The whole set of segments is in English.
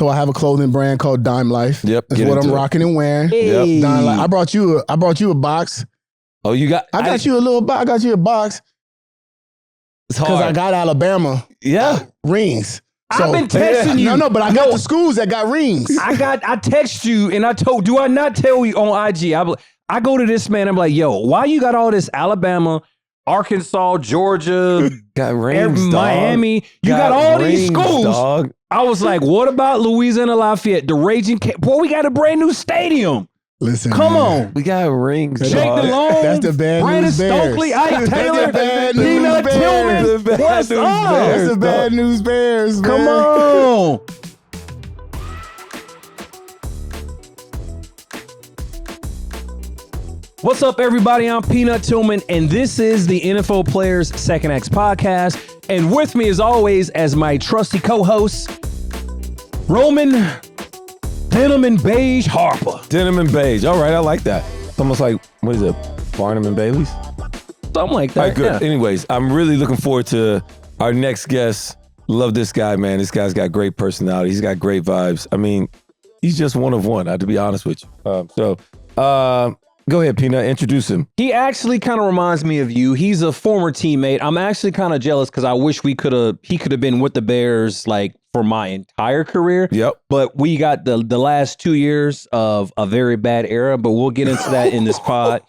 So I have a clothing brand called Dyme Lyfe. Yep. That's what I'm rocking and wearing. Hey. Yep. Dyme Lyfe. I brought you a box. Oh, you got? I got you a little box. I got you a box. It's Because hard. I got Alabama rings. So, I've been texting you. No, but I got the schools that got rings. I text you and do I not tell you on IG? I go to this man, I'm like, yo, why you got all this Alabama, Arkansas, Georgia, got rings, Miami? You got all these schools. Dog. I was like, what about Louisiana Lafayette, the Raging Boy, we got a brand new stadium. Listen, Come man. on. We got rings, Jake dog. DeLone, That's the bad Brandon news bears. Stokely, Ike Taylor, bad news Peanut bears. Tillman. The bad What's news up? bears. That's the bad news bears, man. Come on. What's up, everybody? I'm Peanut Tillman, and this is the NFL Players Second X podcast. And with me, as always, as my trusty co-host, Roman Denim and Beige Harper. Denim and beige. All right, I like that. It's almost like, what is it? Barnum and Bailey's? Something like that. All right, good. Yeah. Anyways, I'm really looking forward to our next guest. Love this guy, man. This guy's got great personality. He's got great vibes. I mean, he's just one of one, to be honest with you. Go ahead, Peanut. Introduce him. He actually kind of reminds me of you. He's a former teammate. I'm actually kind of jealous because I wish he could have been with the Bears like for my entire career. Yep. But we got the last 2 years of a very bad era, but we'll get into that in this pod.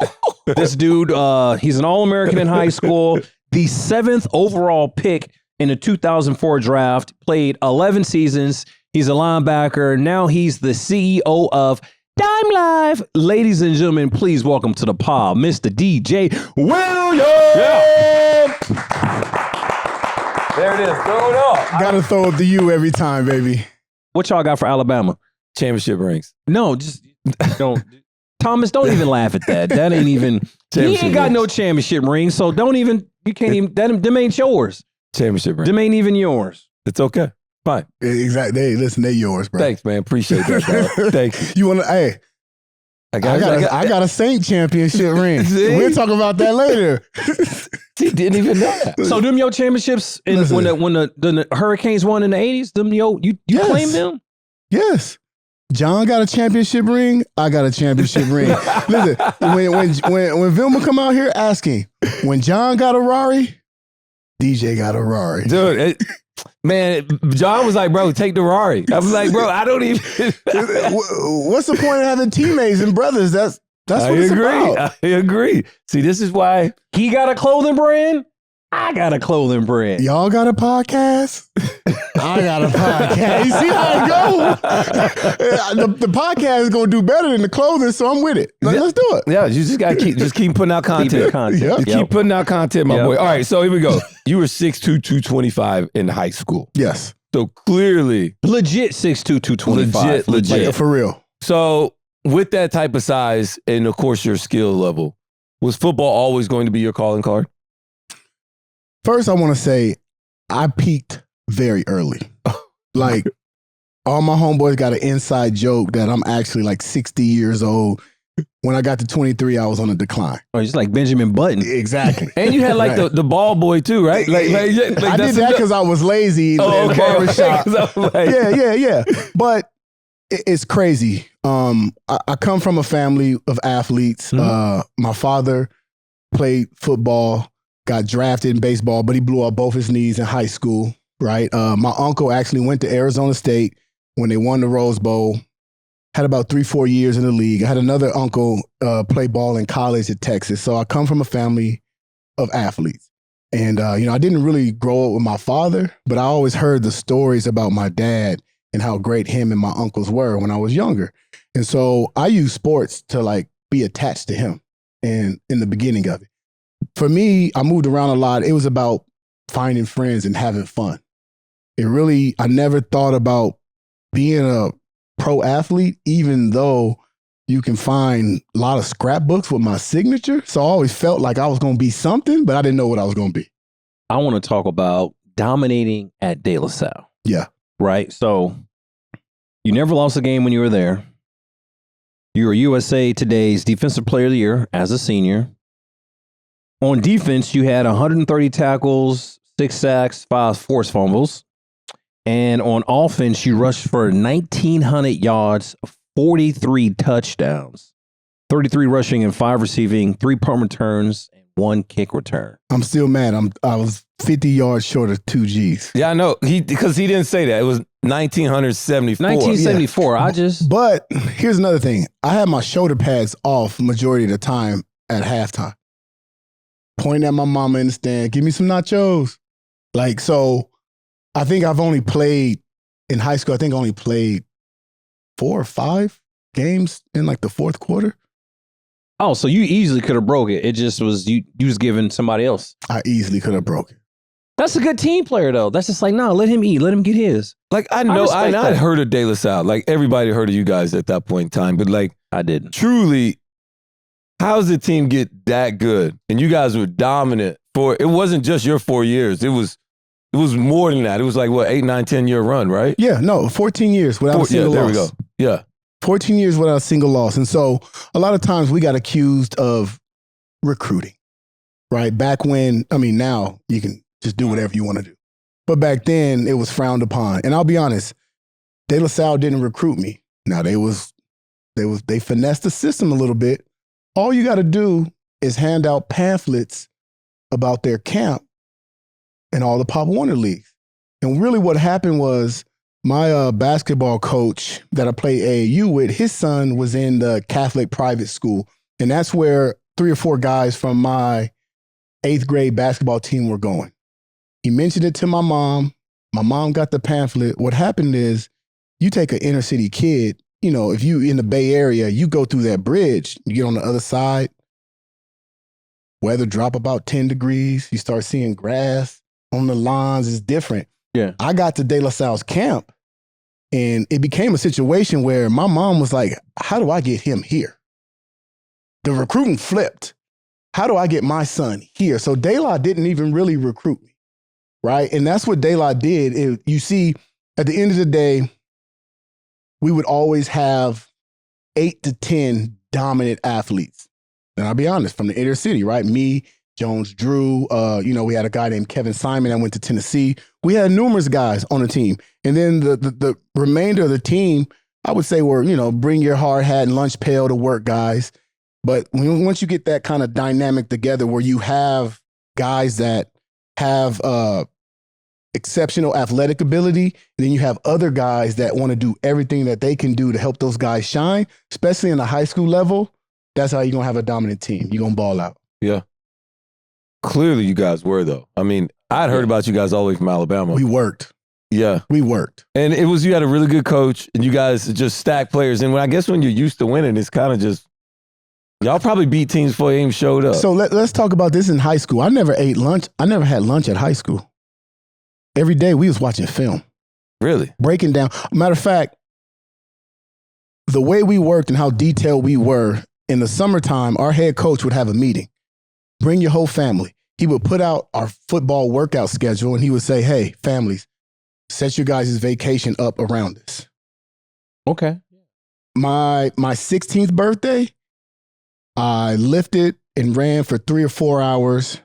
This dude, he's an All-American in high school, the 7th overall pick in the 2004 draft, played 11 seasons. He's a linebacker. Now he's the CEO of Dyme Lyfe. Ladies and gentlemen, please welcome to the pod, Mr. DJ Williams. Yeah. There it is. Throw it up. Gotta throw it to you every time, baby. What y'all got for Alabama? Championship rings. No, just don't. Thomas, don't even laugh at that. That ain't even. He ain't got no championship ring, so don't even. You can't even. Them ain't yours. Championship ring. Them ain't even yours. It's okay. Fine. Exactly. Hey, listen, they're yours, bro. Thanks, man. Appreciate that, dog. Thank you. You wanna? Hey, I got a Saint championship ring. See? We'll talk about that later. He didn't even know that. So them your championships in, Listen. when the Hurricanes won in the 80s, them you Yes. claim them? Yes. John got a championship ring. I got a championship ring. Listen, when Vilma come out here asking, when John got a Rari, DJ got a Rari. Dude, man, John was like, bro, take the Rari. I was like, bro, I don't even. What's the point of having teammates and brothers? That's what it's about. I agree. See, this is why. He got a clothing brand. I got a clothing brand. Y'all got a podcast? I got a podcast. You see how it goes? The podcast is going to do better than the clothing, so I'm with it. Let's do it. Yeah, you just got to keep putting out content. Keep it content. Yep. Keep putting out content, my Yep. boy. All right, so here we go. You were 6'2", 225 in high school. Yes. So clearly. Legit 6'2", 225. Legit. Like, for real. So with that type of size and, of course, your skill level, was football always going to be your calling card? First, I want to say I peaked very early. Like, all my homeboys got an inside joke that I'm actually like 60 years old. When I got to 23, I was on a decline. Oh, just like Benjamin Button. Exactly. And you had like Right. the ball boy too, right? I did that because I was lazy in the barbershop. Yeah. But it's crazy. I come from a family of athletes. My father played football, got drafted in baseball, but he blew out both his knees in high school, right? My uncle actually went to Arizona State when they won the Rose Bowl, had about 3-4 years in the league. I had another uncle play ball in college at Texas. So I come from a family of athletes. And, I didn't really grow up with my father, but I always heard the stories about my dad and how great him and my uncles were when I was younger. And so I used sports to like be attached to him and in the beginning of it. For me, I moved around a lot. It was about finding friends and having fun. I never thought about being a pro athlete, even though you can find a lot of scrapbooks with my signature. So I always felt like I was going to be something, but I didn't know what I was going to be. I want to talk about dominating at De La Salle. Yeah. Right? So you never lost a game when you were there. You were USA Today's Defensive Player of the Year as a senior. On defense, you had 130 tackles, 6 sacks, 5 forced fumbles. And on offense, she rushed for 1,900 yards, 43 touchdowns, 33 rushing and 5 receiving, 3 punt returns, and 1 kick return. I'm still mad. I was 50 yards short of 2 Gs. Yeah, I know. Because he didn't say that. It was 1,974. 1974. Yeah. But here's another thing. I had my shoulder pads off majority of the time at halftime. Pointing at my mama in the stand, give me some nachos. Like, so I think I've only played in high school. I think I only played 4 or 5 games in like the fourth quarter. Oh, so you easily could have broke it. It just was you was giving somebody else. I easily could have broke it. That's a good team player, though. That's just like, no, let him eat. Let him get his. Like, I know, I heard of De La Salle. Like, everybody heard of you guys at that point in time. But, like, I didn't. Truly, how does the team get that good? And you guys were dominant for, it wasn't just your 4 years. It was more than that. It was like, what, 8, 9, 10-year run, right? Yeah, no, 14 years without a single loss. There we go. Yeah. 14 years without a single loss. And so a lot of times we got accused of recruiting, right? Back when, I mean, now you can just do whatever you want to do. But back then it was frowned upon. And I'll be honest, De La Salle didn't recruit me. Now they finessed the system a little bit. All you got to do is hand out pamphlets about their camp and all the Pop Warner leagues. And really what happened was my basketball coach that I played AAU with, his son was in the Catholic private school. And that's where 3 or 4 guys from my 8th grade basketball team were going. He mentioned it to my mom. My mom got the pamphlet. What happened is you take an inner city kid, you know, if you in the Bay Area, you go through that bridge, you get on the other side, weather drop about 10 degrees. You start seeing grass on the lawns. It's different. Yeah. I got to De La Salle's camp and it became a situation where my mom was like, how do I get him here? The recruiting flipped. How do I get my son here? So De La didn't even really recruit me, right? And that's what De La did. You see, at the end of the day, we would always have 8 to 10 dominant athletes. And I'll be honest, from the inner city, right? Me, Jones Drew, we had a guy named Kevin Simon that went to Tennessee. We had numerous guys on the team. And then the remainder of the team, I would say were, bring your hard hat and lunch pail to work guys. But once you get that kind of dynamic together where you have guys that have exceptional athletic ability, and then you have other guys that want to do everything that they can do to help those guys shine, especially in the high school level, that's how you're going to have a dominant team. You're going to ball out. Yeah. Clearly you guys were, though. I mean, I'd heard about you guys all the way from Alabama. We worked. Yeah. We worked. And you had a really good coach, and you guys just stacked players. And I guess when you're used to winning, it's kind of just, y'all probably beat teams before they even showed up. So let's talk about this in high school. I never ate lunch. I never had lunch at high school. Every day we was watching film. Really? Breaking down. Matter of fact, the way we worked and how detailed we were, in the summertime, our head coach would have a meeting. Bring your whole family. He would put out our football workout schedule and he would say, hey, families, set your guys' vacation up around this. Okay. My 16th birthday, I lifted and ran for 3 or 4 hours.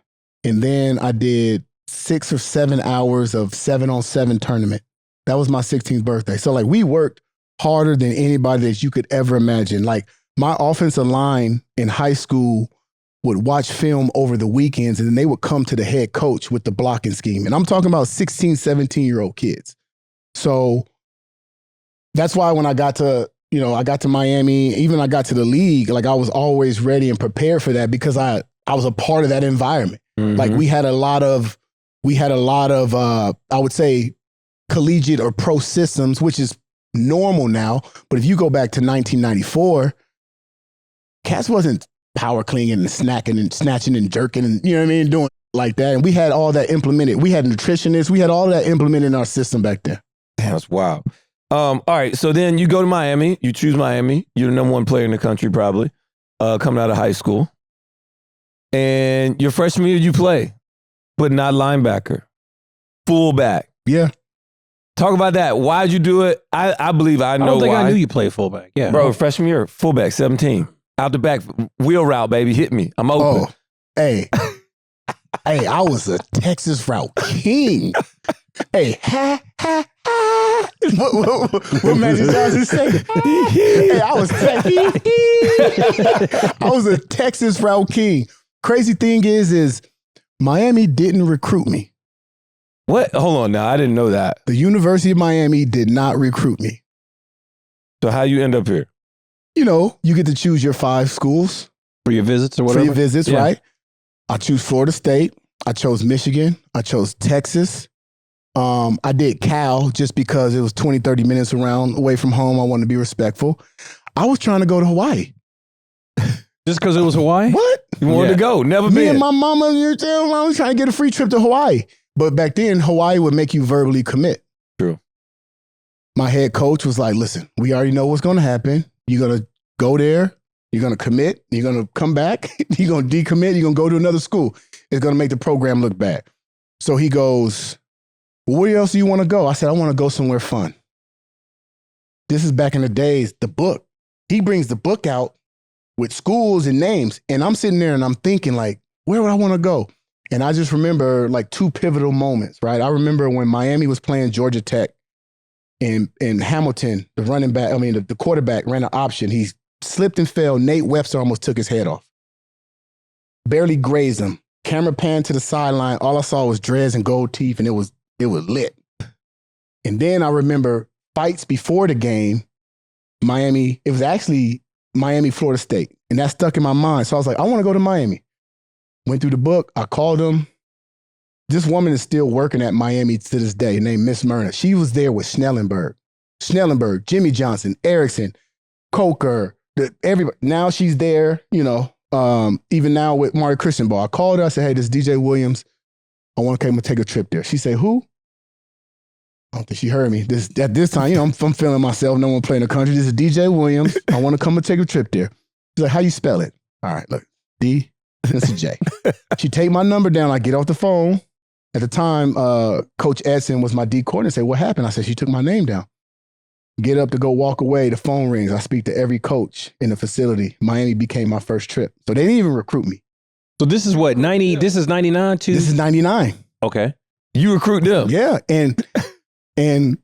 And then I did 6 or 7 hours of 7-on-7 tournament. That was my 16th birthday. So like we worked harder than anybody that you could ever imagine. Like my offensive line in high school would watch film over the weekends and then they would come to the head coach with the blocking scheme. And I'm talking about 16, 17-year-old kids. So that's why when I got to Miami, even I got to the league, like I was always ready and prepared for that because I was a part of that environment. Mm-hmm. Like we had a lot of, I would say, collegiate or pro systems, which is normal now. But if you go back to 1994, cats wasn't power clinging and snacking and snatching and jerking and, doing like that. And we had all that implemented. We had nutritionists. We had all that implemented in our system back then. Damn, that's wild. All right, so then you go to Miami. You choose Miami. You're the number 1 player in the country probably, coming out of high school. And your freshman year you play, but not linebacker, fullback. Yeah. Talk about that. Why'd you do it? I believe I know why. I don't think I knew you played fullback. Yeah, bro. Freshman year, fullback, 17, out the back, wheel route, baby. Hit me. I'm open. Oh, hey, I was a Texas route king. Hey, What Magic Johnson say? Hey, I was a Texas route king. Crazy thing is Miami didn't recruit me. What? Hold on now. I didn't know that. The University of Miami did not recruit me. So how you end up here? You know, you get to choose your 5 schools. For your visits or whatever? For your visits, yeah. Right? I choose Florida State. I chose Michigan. I chose Texas. I did Cal just because it was 20, 30 minutes away from home. I wanted to be respectful. I was trying to go to Hawaii. Just because it was Hawaii? What? You wanted to go. Never been. Me and my mama, I was trying to get a free trip to Hawaii. But back then, Hawaii would make you verbally commit. True. My head coach was like, listen, we already know what's going to happen. You're going to go there. You're going to commit. You're going to come back. You're going to decommit. You're going to go to another school. It's going to make the program look bad. So he goes, well, where else do you want to go? I said, I want to go somewhere fun. This is back in the days, the book. He brings the book out with schools and names. And I'm sitting there and I'm thinking like, where would I want to go? And I just remember like 2 pivotal moments, right? I remember when Miami was playing Georgia Tech and Hamilton, the quarterback ran an option. He slipped and fell. Nate Webster almost took his head off. Barely grazed him. Camera panned to the sideline. All I saw was dreads and gold teeth, and it was lit. And then I remember fights before the game, Miami. It was actually Miami, Florida State. And that stuck in my mind. So I was like, I want to go to Miami. Went through the book. I called them. This woman is still working at Miami to this day, named Miss Myrna. She was there with Schnellenberg, Jimmy Johnson, Erickson, Coker, everybody. Now she's there, you know, even now with Marty Christian Ball. I called her. I said, hey, this is DJ Williams. I want to come and take a trip there. She said, who? I don't think she heard me. At this time, you know, I'm feeling myself. No one playing the country. This is DJ Williams. I want to come and take a trip there. She's like, how you spell it? All right, look, D, this is J. She take my number down. I get off the phone. At the time, Coach Edson was my D coordinator. Say, what happened? I said, she took my name down. Get up to go walk away. The phone rings. I speak to every coach in the facility. Miami became my first trip. So they didn't even recruit me. So this is what, 90, this is 99 too? This is 99. Okay. You recruit them? Yeah. And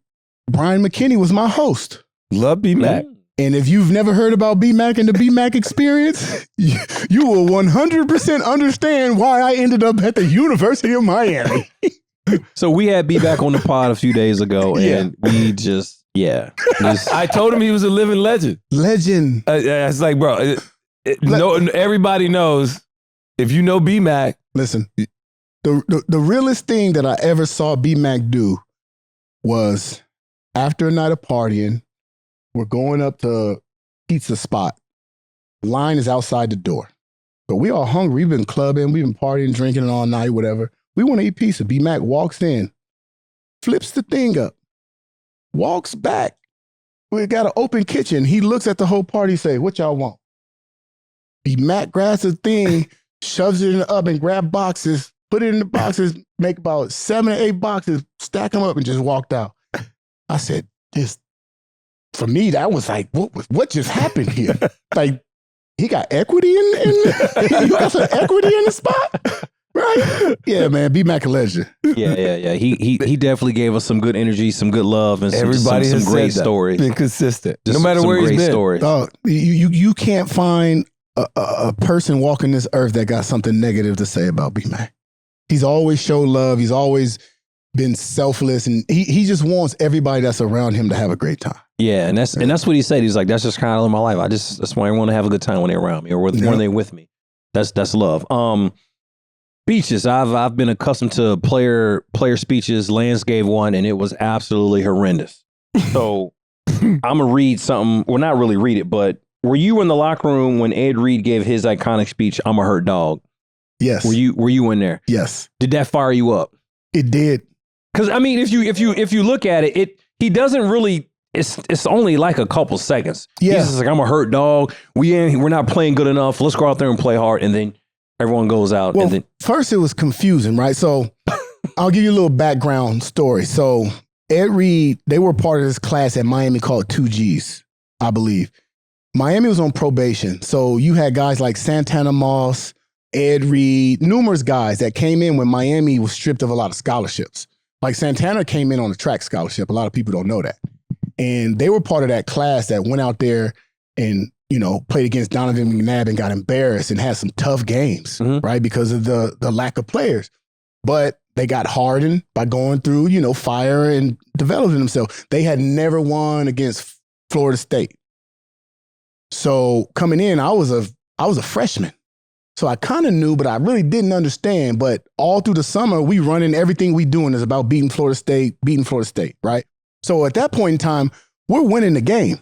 Brian McKinney was my host. Love B-Mac. And if you've never heard about B-Mac and the B-Mac experience, you will 100% understand why I ended up at the University of Miami. So we had B-Mac on the pod a few days ago, and we just, I told him he was a living legend. Legend. It's like, bro, everybody knows. If you know B-Mac. Listen, the realest thing that I ever saw B-Mac do was after a night of partying, we're going up to pizza spot. Line is outside the door. So we all hungry. We've been clubbing. We've been partying, drinking all night, whatever. We want to eat pizza. B-Mac walks in, flips the thing up, walks back. We got an open kitchen. He looks at the whole party, say, what y'all want? B-Mac grabs the thing, shoves it in the oven, grab boxes, put it in the boxes, make about 7 or 8 boxes, stack them up, and just walked out. I said, for me, that was like, what just happened here? Like, he got equity in you got some equity in the spot? Right? Yeah, man, B-Mac a legend. Yeah. He definitely gave us some good energy, some good love, and some great stories. Been consistent. Just no matter where he's been. Stories. You can't find a person walking this earth that got something negative to say about B-Mac. He's always showed love. He's always been selfless, and he just wants everybody that's around him to have a great time. Yeah, and that's what he said. He's like, that's just kind of my life. That's why I want to have a good time when they're around me or when they're with me. That's love. Speeches. I've been accustomed to player speeches. Lance gave one, and it was absolutely horrendous. So I'm gonna read something. Well, not really read it, but were you in the locker room when Ed Reed gave his iconic speech, "I'm a hurt dog"? Yes. Were you in there? Yes. Did that fire you up? It did. Because I mean, if you look at it, he doesn't really. It's only like a couple seconds. Yeah. He's just like, I'm a hurt dog. We're not playing good enough. Let's go out there and play hard. And then everyone goes out. Well, and then first it was confusing, right? So I'll give you a little background story. So Ed Reed, they were part of this class at Miami called 2Gs, I believe. Miami was on probation. So you had guys like Santana Moss, Ed Reed, numerous guys that came in when Miami was stripped of a lot of scholarships. Like Santana came in on a track scholarship. A lot of people don't know that. And they were part of that class that went out there and, played against Donovan McNabb and got embarrassed and had some tough games, right? Because of the lack of players. But they got hardened by going through, fire and developing themselves. They had never won against Florida State. So coming in, I was a freshman. So I kind of knew, but I really didn't understand. But all through the summer, we running everything we doing is about beating Florida State, right? So at that point in time, we're winning the game.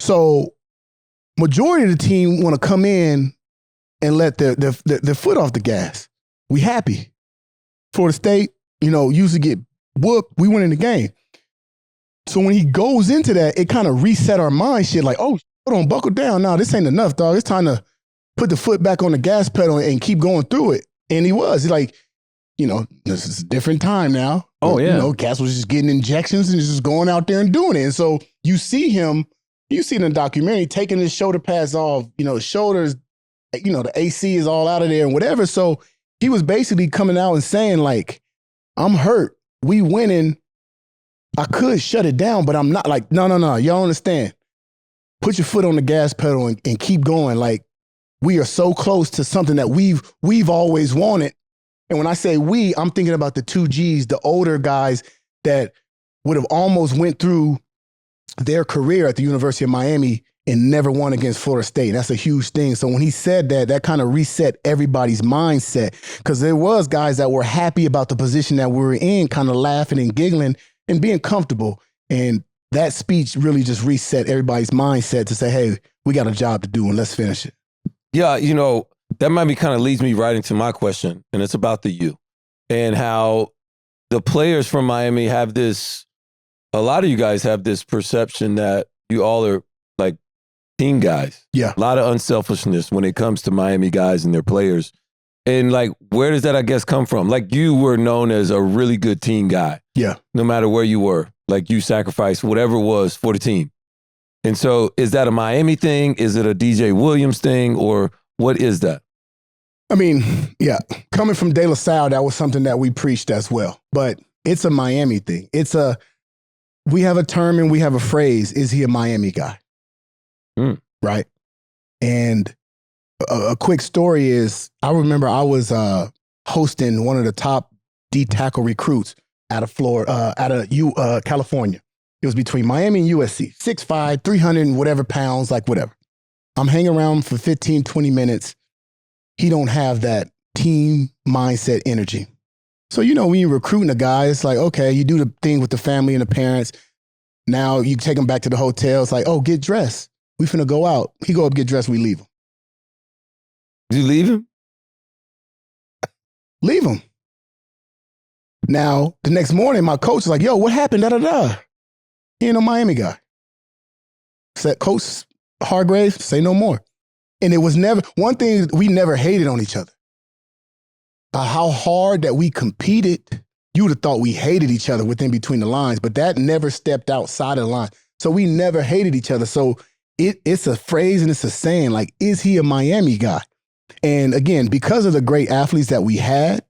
So majority of the team want to come in and let their foot off the gas. We happy. Florida State, used to get whooped. We win in the game. So when he goes into that, it kind of reset our mind shit like, oh, hold on, buckle down. Now, this ain't enough, dog. It's time to put the foot back on the gas pedal and keep going through it. And he was. He's like, this is a different time now. Oh, yeah. Cass was just getting injections and just going out there and doing it. And so you see him, you see in the documentary, taking his shoulder pads off, his shoulders, the AC is all out of there and whatever. So he was basically coming out and saying, like, I'm hurt. We winning. I could shut it down, but I'm not. Like, no. Y'all understand. Put your foot on the gas pedal and keep going. Like, we are so close to something that we've always wanted. And when I say we, I'm thinking about the 2Gs, the older guys that would have almost went through their career at the University of Miami and never won against Florida State. That's a huge thing. So when he said that, that kind of reset everybody's mindset, because there was guys that were happy about the position that we were in, kind of laughing and giggling and being comfortable. And that speech really just reset everybody's mindset to say, hey, we got a job to do and let's finish it. Yeah, that might be kind of leads me right into my question, and it's about the U and how the players from Miami have this, a lot of you guys have this perception that you all are like team guys. Yeah. A lot of unselfishness when it comes to Miami guys and their players. And like, where does that, I guess, come from? Like, you were known as a really good team guy. Yeah. No matter where you were. Like, you sacrificed whatever it was for the team. And so is that a Miami thing? Is it a DJ Williams thing? Or what is that? I mean, yeah, coming from De La Salle, that was something that we preached as well. But it's a Miami thing. We have a term and we have a phrase, is he a Miami guy? Right? And a quick story is, I remember I was hosting one of the top D tackle recruits out of California. It was between Miami and USC, 6'5", 300 and whatever pounds, like whatever. I'm hanging around for 15, 20 minutes. He don't have that team mindset energy. So, when you're recruiting a guy, it's like, okay, you do the thing with the family and the parents. Now you take him back to the hotel. It's like, oh, get dressed. We finna go out. He go up, get dressed, we leave him. Did you leave him? Leave him. Now, the next morning, my coach is like, yo, what happened? Da-da-da. He ain't no Miami guy. Said, Coach Hargrave, say no more. And it was never, one thing, we never hated on each other. How hard that we competed, you would have thought we hated each other within between the lines, but that never stepped outside of the line. So we never hated each other. So it's a phrase and it's a saying, like, is he a Miami guy? And again, because of the great athletes that we had,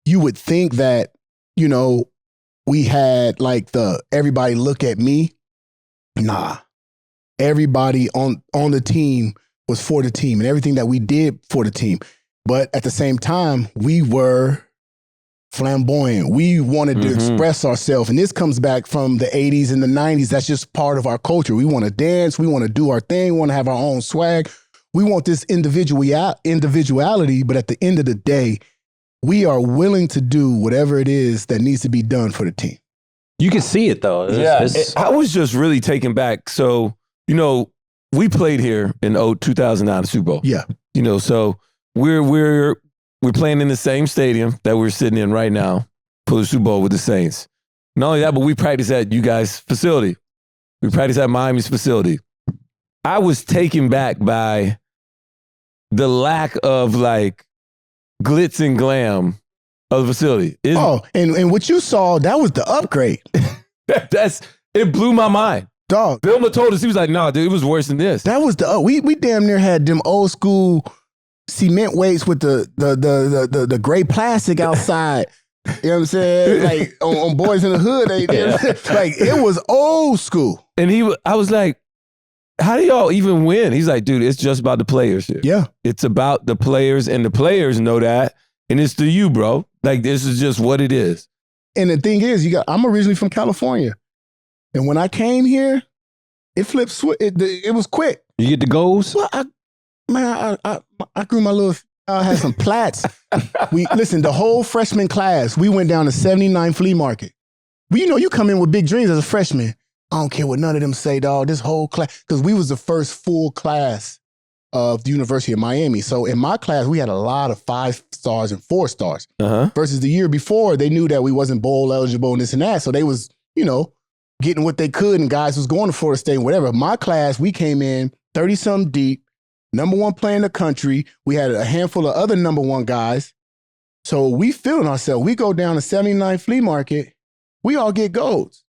you would think that, we had like everybody look at me. Nah, everybody on the team was for the team and everything that we did for the team. But at the same time, we were flamboyant. We wanted to express ourselves. And this comes back from the 80s and the 90s. That's just part of our culture. We want to dance. We want to do our thing. We want to have our own swag. We want this individuality. But at the end of the day, we are willing to do whatever it is that needs to be done for the team. You can see it, though. I was just really taken back. So, we played here in 2009 Super Bowl. Yeah. So we're playing in the same stadium that we're sitting in right now for the Super Bowl with the Saints. Not only that, but we practice at you guys' facility. We practice at Miami's facility. I was taken back by the lack of like glitz and glam of the facility. And what you saw, that was the upgrade. It blew my mind. Dog. Vilma told us, he was like, nah, dude, it was worse than this. That was we damn near had them old school cement weights with the gray plastic outside You know what I'm saying? Like on Boys in the Hood, like it was old school. And I was like, how do y'all even win? He's like, dude, it's just about the players here. Yeah. It's about the players, and the players know that. And it's to you, bro. Like, this is just what it is. And the thing is, I'm originally from California. And when I came here, it flipped. It was quick. You get the goals? Well, I grew my little, I had some plats. Listen, the whole freshman class, we went down to 79 flea market. Well, you come in with big dreams as a freshman. I don't care what none of them say, dog. This whole class, because we was the first full class of the University of Miami. So in my class, we had a lot of 5 stars and 4 stars. Versus the year before, they knew that we wasn't bowl eligible and this and that. So they was, getting what they could, and guys was going to Florida State and whatever. My class, we came in 30-something deep, #1 player in the country. We had a handful of other #1 guys. So we feeling ourselves. We go down to 79 flea market. We all get golds.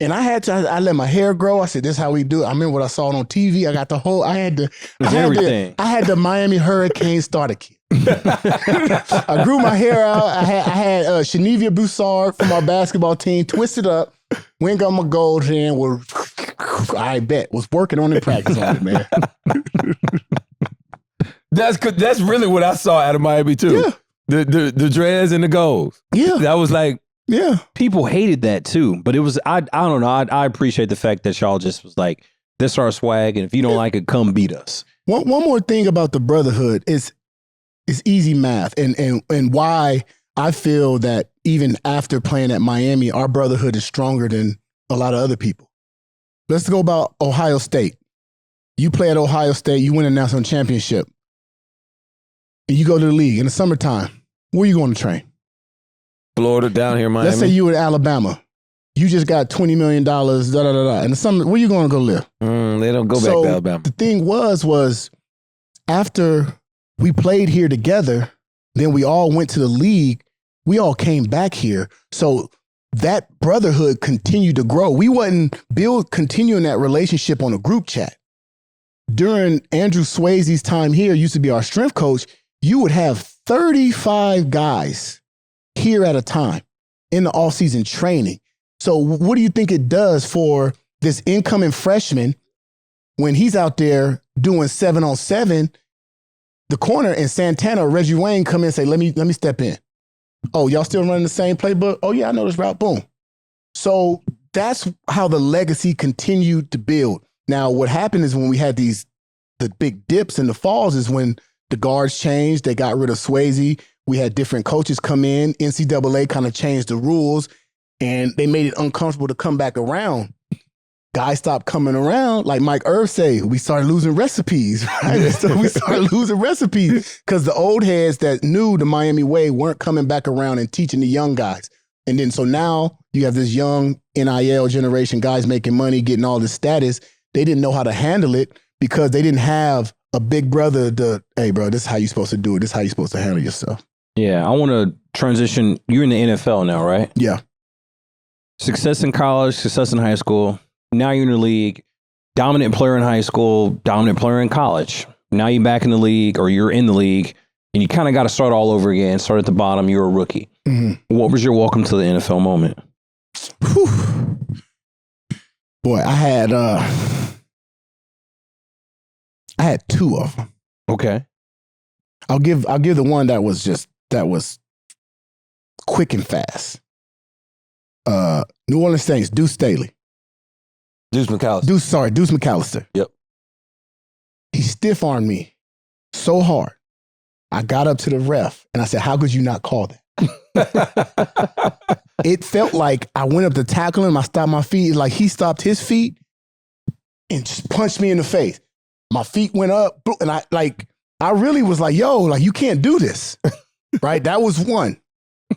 And I let my hair grow. I said, this is how we do it. I remember what I saw on TV. I got the whole, I had the Miami Hurricane starter kit. I grew my hair out. I had Shanivia Broussard from our basketball team, twisted up, went got my gold hand, was working on the practice on it, man. That's really what I saw out of Miami too. Yeah. The dreads and the goals. Yeah. That was like, yeah. People hated that too, but it was, I don't know. I appreciate the fact that y'all just was like, this our swag, and if you don't like it, come beat us. One more thing about the brotherhood is easy math, and why I feel that even after playing at Miami, our brotherhood is stronger than a lot of other people. Let's go about Ohio State. You play at Ohio State, you win a national championship, and you go to the league in the summertime. Where are you going to train? Florida, down here, Miami. Let's say you were in Alabama. You just got $20 million, In the summer, where you going to go live? They don't go back to Alabama. The thing was after we played here together, then we all went to the league. We all came back here. So that brotherhood continued to grow. We wasn't continuing that relationship on a group chat. During Andrew Swayze's time here, used to be our strength coach, you would have 35 guys here at a time in the offseason training. So what do you think it does for this incoming freshman when he's out there doing 7-on-7, the corner, and Santana or Reggie Wayne come in and say, let me step in. Oh, y'all still running the same playbook? Oh yeah, I know this route. Boom. So that's how the legacy continued to build. Now, what happened is when we had the big dips and the falls is when the guards changed. They got rid of Swayze. We had different coaches come in. NCAA kind of changed the rules, and they made it uncomfortable to come back around. Guys stopped coming around. Like Mike Irv say, we started losing recipes, right? So we started losing recipes because the old heads that knew the Miami way weren't coming back around and teaching the young guys. And then so now you have this young NIL generation, guys making money, getting all this status. They didn't know how to handle it because they didn't have a big brother hey, bro, this is how you're supposed to do it. This is how you're supposed to handle yourself. Yeah, I want to transition. You're in the NFL now, right? Yeah. Success in college, success in high school. Now you're in the league. Dominant player in high school, dominant player in college. Now you're back in the league, or you're in the league, and you kind of got to start all over again. Start at the bottom. You're a rookie. Mm-hmm. What was your welcome to the NFL moment? Whew. Boy, I had 2 of them. Okay. I'll give the one that was quick and fast. New Orleans Saints, Deuce Staley. Deuce McAllister. Deuce McAllister. Yep. He stiff-armed me so hard. I got up to the ref and I said, how could you not call that? It felt like I went up to tackle him. I stopped my feet. Like he stopped his feet and just punched me in the face. My feet went up and I really was like, yo, like you can't do this. Right? That was one.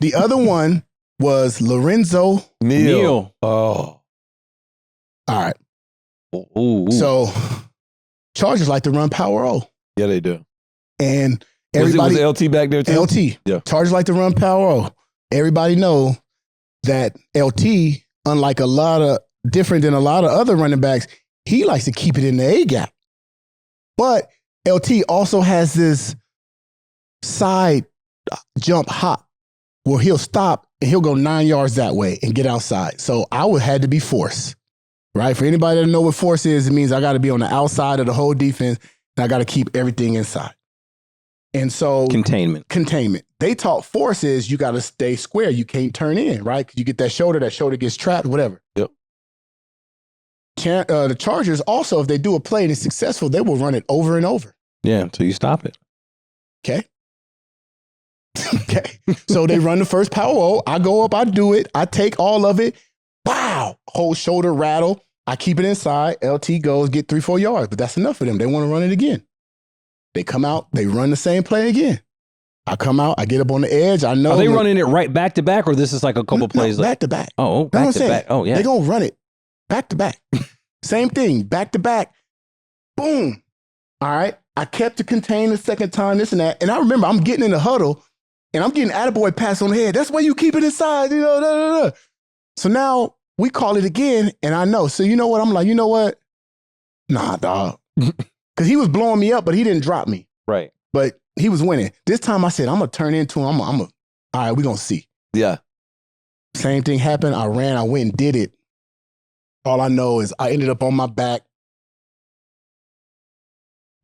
The other one was Lorenzo Neal. Oh. All right. Ooh. So Chargers like to run power O. Yeah, they do. And everybody was LT back there too? LT. Yeah. Chargers like to run power O. Everybody know that LT, unlike different than a lot of other running backs, he likes to keep it in the A gap. But LT also has this side jump hop Well, he'll stop and he'll go 9 yards that way and get outside. So I would had to be force, right? For anybody that know what force is, it means I got to be on the outside of the whole defense and I got to keep everything inside. And so containment. They taught force is you got to stay square. You can't turn in, right? Because you get that shoulder gets trapped, whatever. Yep. The Chargers also, if they do a play and it's successful, they will run it over and over. Yeah, until you stop it. Okay. Okay. So they run the first power roll. I go up, I do it. I take all of it. Wow. Whole shoulder rattle. I keep it inside. LT goes, get 3-4 yards. But that's enough for them. They want to run it again. They come out, they run the same play again. I come out, I get up on the edge. I know. Are they running it right back to back, or this is like a couple plays? Back to back. Oh, back to back. Oh, yeah. They're going to run it back to back. Same thing, back to back. Boom. All right. I kept to contain the second time, this and that. And I remember I'm getting in the huddle and I'm getting attaboy pass on the head. That's why you keep it inside, you know, da, da, da. So now we call it again and I know. So you know what? I'm like, you know what? Nah, dog. Because he was blowing me up, but he didn't drop me. Right. But he was winning. This time I said, I'm going to turn into him. All right, we're going to see. Yeah. Same thing happened. I ran, I went and did it. All I know is I ended up on my back.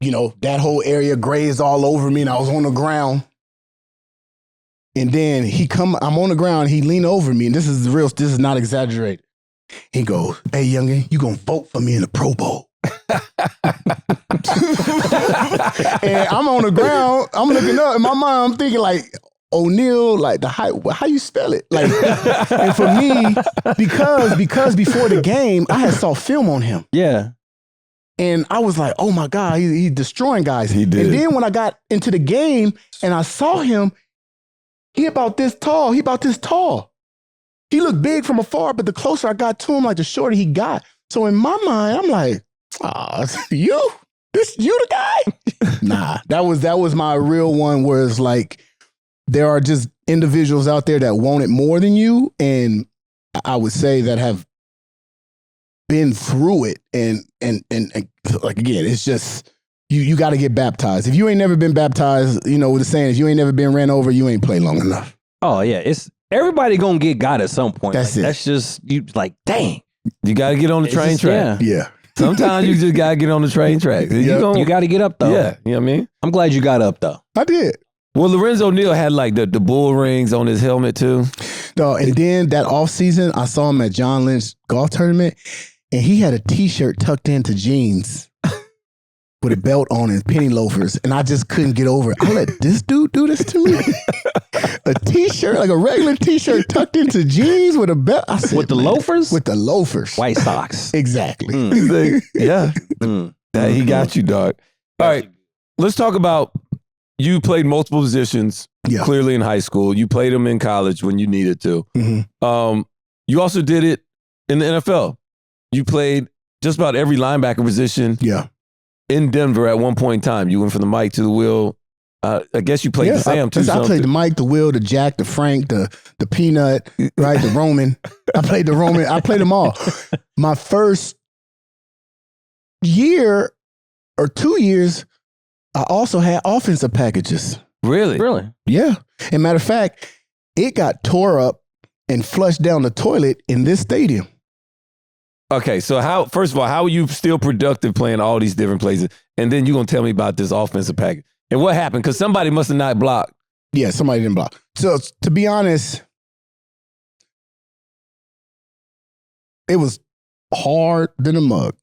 You know, that whole area grazed all over me and I was on the ground. And then I'm on the ground, he leaned over me, and this is real, this is not exaggerated. He goes, hey, youngin, you gonna vote for me in the Pro Bowl. And I'm on the ground, I'm looking up, in my mind, I'm thinking like, O'Neal, like how you spell it? Like, and for me, because before the game, I had saw film on him. Yeah. And I was like, oh my God, he's destroying guys. He did. And then when I got into the game and I saw him, he about this tall. He looked big from afar, but the closer I got to him, like the shorter he got. So in my mind, I'm like, you the guy? Nah, that was my real one where it's like, there are just individuals out there that want it more than you. And I would say that have been through it. And like, again, it's just, you got to get baptized. If you ain't never been baptized, you know what the saying is, you ain't never been ran over, you ain't played long enough. Oh yeah. It's everybody gonna get got at some point. That's it. That's just, you like, dang. You got to get on the train track. Yeah. Sometimes you just got to get on the train track. You got to get up though. Yeah. You know what I mean? I'm glad you got up though. I did. Well, Lorenzo Neal had like the bull rings on his helmet too. No, and then that off season, I saw him at John Lynch golf tournament, and he had a T-shirt tucked into jeans with a belt on and penny loafers, and I just couldn't get over it. I let this dude do this to me. A T-shirt, like a regular T-shirt tucked into jeans with a belt. I said, with the loafers? With the loafers. White socks. Exactly. Yeah. He got you, dog. All right. Let's talk about, you played multiple positions clearly in high school. You played them in college when you needed to. Mm-hmm. You also did it in the NFL. You played just about every linebacker position in Denver at one point in time. You went from the Mike to the Wheel. I guess you played the Sam too. I played the Mike, the Will, the Jack, the Frank, the Peanut, right? The Roman. I played the Roman. I played them all. My first year or 2 years, I also had offensive packages. Really? Yeah. And matter of fact, it got tore up and flushed down the toilet in this stadium. Okay, so first of all, how are you still productive playing all these different places? And then you're going to tell me about this offensive package. And what happened? Because somebody must have not blocked. Yeah, somebody didn't block. So to be honest, it was hard than a mug.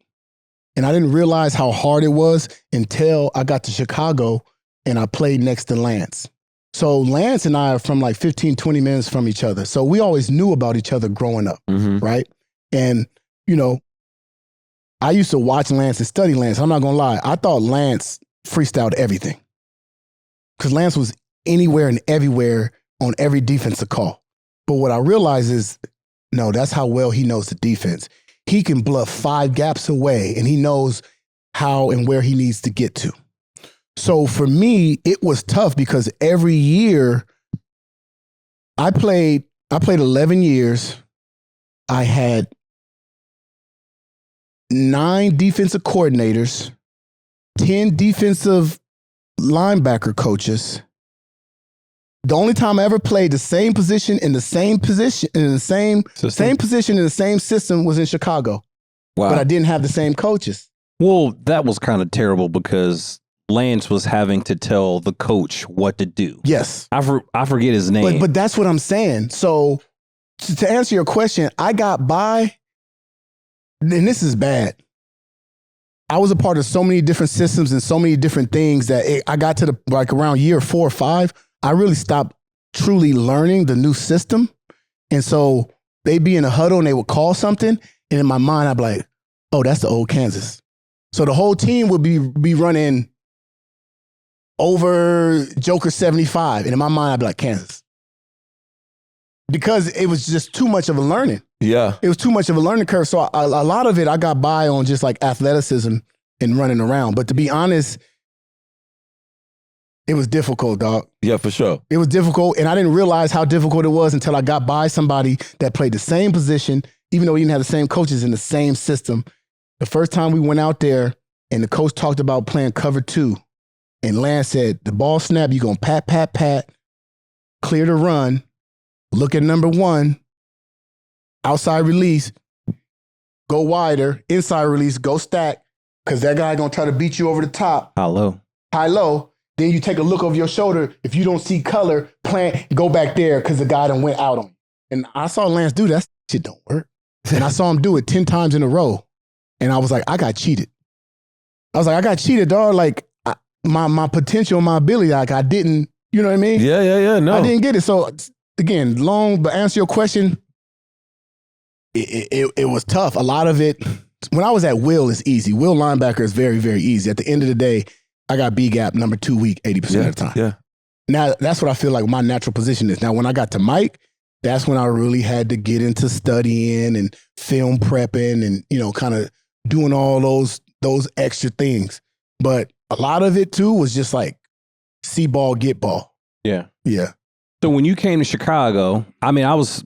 And I didn't realize how hard it was until I got to Chicago and I played next to Lance. So Lance and I are from like 15, 20 minutes from each other. So we always knew about each other growing up, right? And, you know, I used to watch Lance and study Lance. I'm not going to lie. I thought Lance freestyled everything because Lance was anywhere and everywhere on every defensive call. But what I realized is, no, that's how well he knows the defense. He can bluff 5 gaps away and he knows how and where he needs to get to. So for me, it was tough because every year I played 11 years. I had 9 defensive coordinators, 10 defensive linebacker coaches, The only time I ever played the same position in the same position in the same position in the same system was in Chicago. Wow. But I didn't have the same coaches. Well, that was kind of terrible because Lance was having to tell the coach what to do. Yes. I forget his name. But that's what I'm saying. So to answer your question, I got by, and this is bad. I was a part of so many different systems and so many different things that I got to around year 4 or 5, I really stopped truly learning the new system. And so they'd be in a huddle and they would call something. And in my mind, I'd be like, oh, that's the old Kansas. So the whole team would be running over Joker 75. And in my mind, I'd be like, Kansas. Because it was just too much of a learning. Yeah. It was too much of a learning curve. So a lot of it, I got by on just like athleticism and running around. But to be honest, it was difficult, dog. Yeah, for sure. It was difficult. And I didn't realize how difficult it was until I got by somebody that played the same position, even though we didn't have the same coaches in the same system. The first time we went out there and the coach talked about playing cover 2, and Lance said, the ball snap, you're going to pat, clear the run, look at number 1, outside release, go wider, inside release, go stack, because that guy going to try to beat you over the top. High low. Then you take a look over your shoulder. If you don't see color, go back there because the guy done went out on you. And I saw Lance do that. Shit don't work. And I saw him do it 10 times in a row. And I was like, I got cheated. Dog. Like my potential, my ability, like I didn't, you know what I mean? Yeah. No. I didn't get it. So again, but answer your question, it was tough. A lot of it, when I was at Will, it's easy. Will linebacker is very, very easy. At the end of the day, I got B gap number 2 weak 80% of the time. Yeah. Now that's what I feel like my natural position is. Now when I got to Mike, that's when I really had to get into studying and film prepping and, kind of doing all those extra things. But a lot of it too was just like see ball, get ball. Yeah. Yeah. So when you came to Chicago, I mean, I was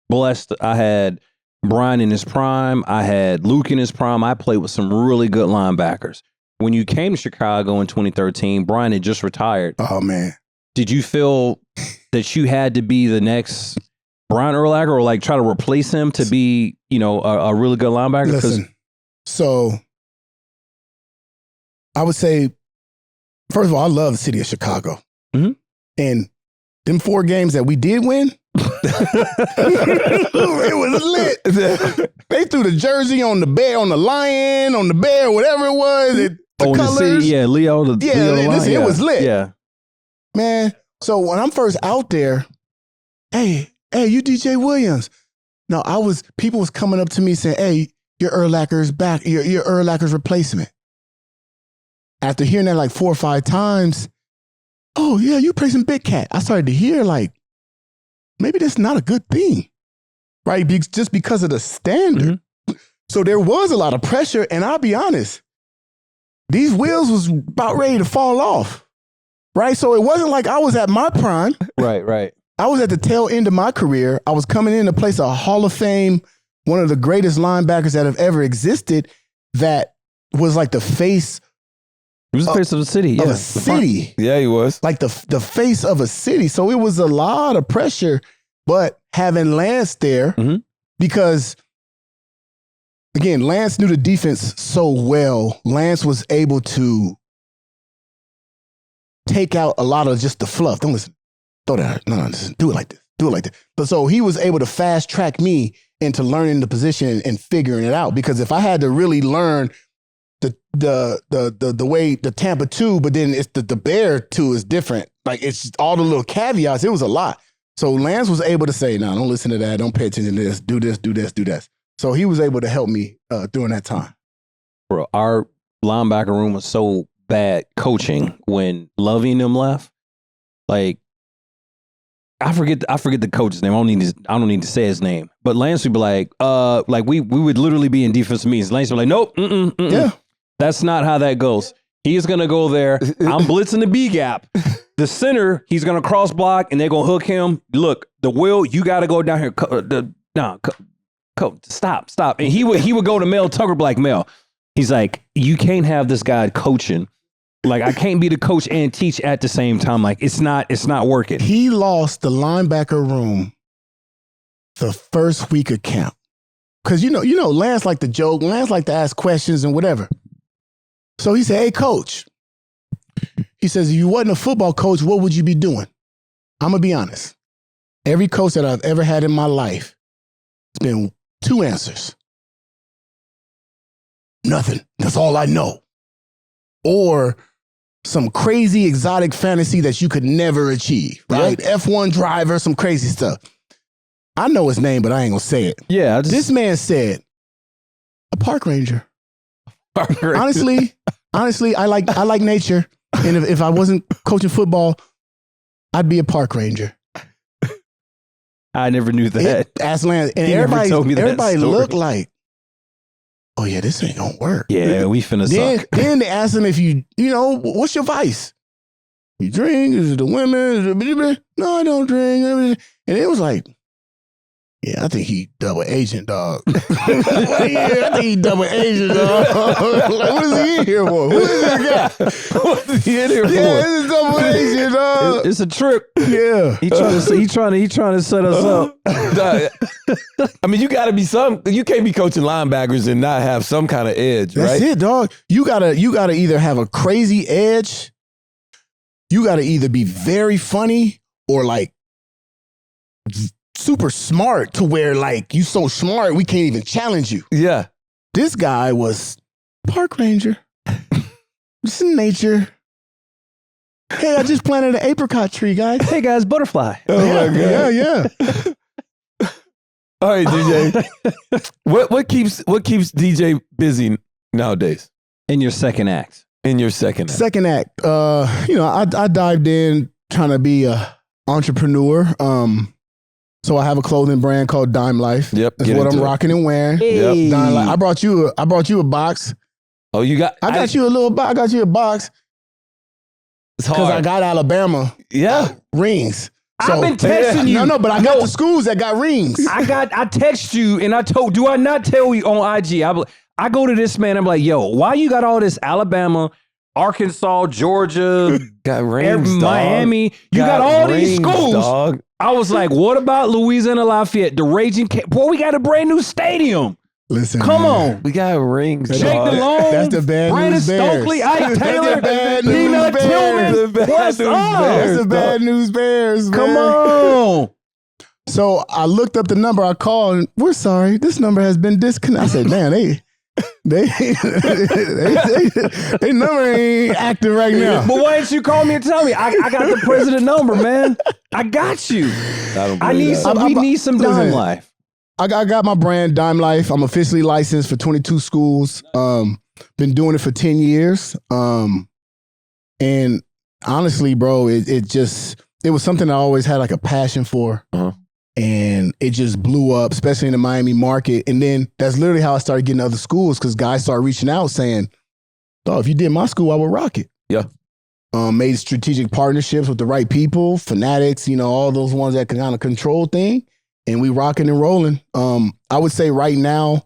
blessed. I had Brian in his prime. I had Luke in his prime. I played with some really good linebackers. When you came to Chicago in 2013, Brian had just retired. Oh, man. Did you feel that you had to be the next Brian Urlacher or like try to replace him to be, a really good linebacker? Listen, so I would say, first of all, I love the city of Chicago. Mm-hmm. And them 4 games that we did win, it was lit. They threw the jersey on the bear, on the lion, on the bear, whatever it was. The colors. The city, Leo. It was lit. Yeah. Man, so when I'm first out there, hey, you DJ Williams. No, people was coming up to me saying, hey, your Urlacher's back, your Urlacher's replacement. After hearing that like 4 or 5 times, oh yeah, you play some Big Cat. I started to hear like, maybe that's not a good thing, right? Just because of the standard. Mm-hmm. So there was a lot of pressure, and I'll be honest, these wheels was about ready to fall off, right? So it wasn't like I was at my prime. Right. I was at the tail end of my career. I was coming in to place a Hall of Fame, one of the greatest linebackers that have ever existed, that was like the face. He was the face of a city. Yeah. Of a city. Yeah, he was. Like the face of a city. So it was a lot of pressure, but having Lance there, mm-hmm. because again, Lance knew the defense so well. Lance was able to take out a lot of just the fluff. Don't listen. Throw that. No, listen. Do it like this. Do it like this. But so he was able to fast track me into learning the position and figuring it out. Because if I had to really learn the way the Tampa 2, but then it's the Bear 2 is different. Like it's just all the little caveats. It was a lot. So Lance was able to say, no, don't listen to that. Don't pay attention to this. Do this, do this, do that. So he was able to help me during that time. Bro, our linebacker room was so bad coaching when Lovey and them left. Like, I forget the coach's name. I don't need to say his name. But Lance would be like we would literally be in defensive meetings. Lance would be like, nope, yeah, that's not how that goes. He's gonna go there. I'm blitzing the B gap. The center, he's gonna cross block, and they're gonna hook him. Look, the Will, you got to go down here. Stop. And he would go to Mel Tucker, Black Mel. He's like, you can't have this guy coaching Like, I can't be the coach and teach at the same time. Like, it's not working. He lost the linebacker room the first week of camp. Because, you know, Lance liked to joke. Lance liked to ask questions and whatever. So he said, hey, coach. He says, if you wasn't a football coach, what would you be doing? I'm going to be honest. Every coach that I've ever had in my life, it's been 2 answers. Nothing. That's all I know. Or some crazy exotic fantasy that you could never achieve, right? Yeah. F1 driver, some crazy stuff. I know his name, but I ain't gonna say it. Yeah. This man said, a park ranger. Honestly, I like nature. And if I wasn't coaching football, I'd be a park ranger. I never knew that. Ask Lance. And everybody looked like, oh yeah, this ain't gonna work. Yeah, we finna suck. Then they asked him if you know, what's your vice? You drink? Is it the women? No, I don't drink. And it was like, yeah, I think he double agent, dog. I think he double agent, dog. Like, what is he in here for? Who is this guy? What is he in here for? Yeah, this is double agent, dog. It's a trip. Yeah. He trying to set us up. I mean, you gotta be you can't be coaching linebackers and not have some kind of edge, right? That's it, dog. You gotta either have a crazy edge, you gotta either be very funny or like super smart to where like you so smart we can't even challenge you. Yeah. This guy was park ranger. Just in nature. Hey, I just planted an apricot tree, guys. Hey guys, butterfly. Oh my God. Yeah. All right, DJ. what keeps DJ busy nowadays? In your second act. Second act. I dived in trying to be a entrepreneur. So I have a clothing brand called Dyme Lyfe. Yep. That's what I'm rocking and wearing. Hey. Yep. Dyme Lyfe. I brought you a box. Oh, I got you a little box. I got you a box. It's hard. Because I got Alabama rings. So, I've been texting you. No, but I got the schools that got rings. I text you and do I not tell you on IG? I go to this man, I'm like, yo, why you got all this Alabama, Arkansas, Georgia, got rings, Miami? You got all these schools. Dog. I was like, what about Louisiana Lafayette, the Raging Boy, we got a brand new stadium. Listen, come man. on. We got rings, Jake dog. DeLone. That's the bad Brandon news bears. Stokely, Ike Taylor, Peanut Tillman. What's up? That's the bad news bears, man. Come on. So I looked up the number I called, and we're sorry, this number has been disconnected. I said, man, they number ain't active right now. But why didn't you call me and tell me? I got the president number, man. I got you. I need some. We need some Dyme Lyfe. I got my brand Dyme Lyfe. I'm officially licensed for 22 schools. Been doing it for 10 years. And honestly, bro, it was something I always had like a passion for. Uh-huh. And it just blew up, especially in the Miami market. And then that's literally how I started getting other schools, because guys started reaching out saying, oh, if you did my school, I would rock it. Yeah. Made strategic partnerships with the right people, fanatics, all those ones that can kind of control things. And we rocking and rolling. I would say right now,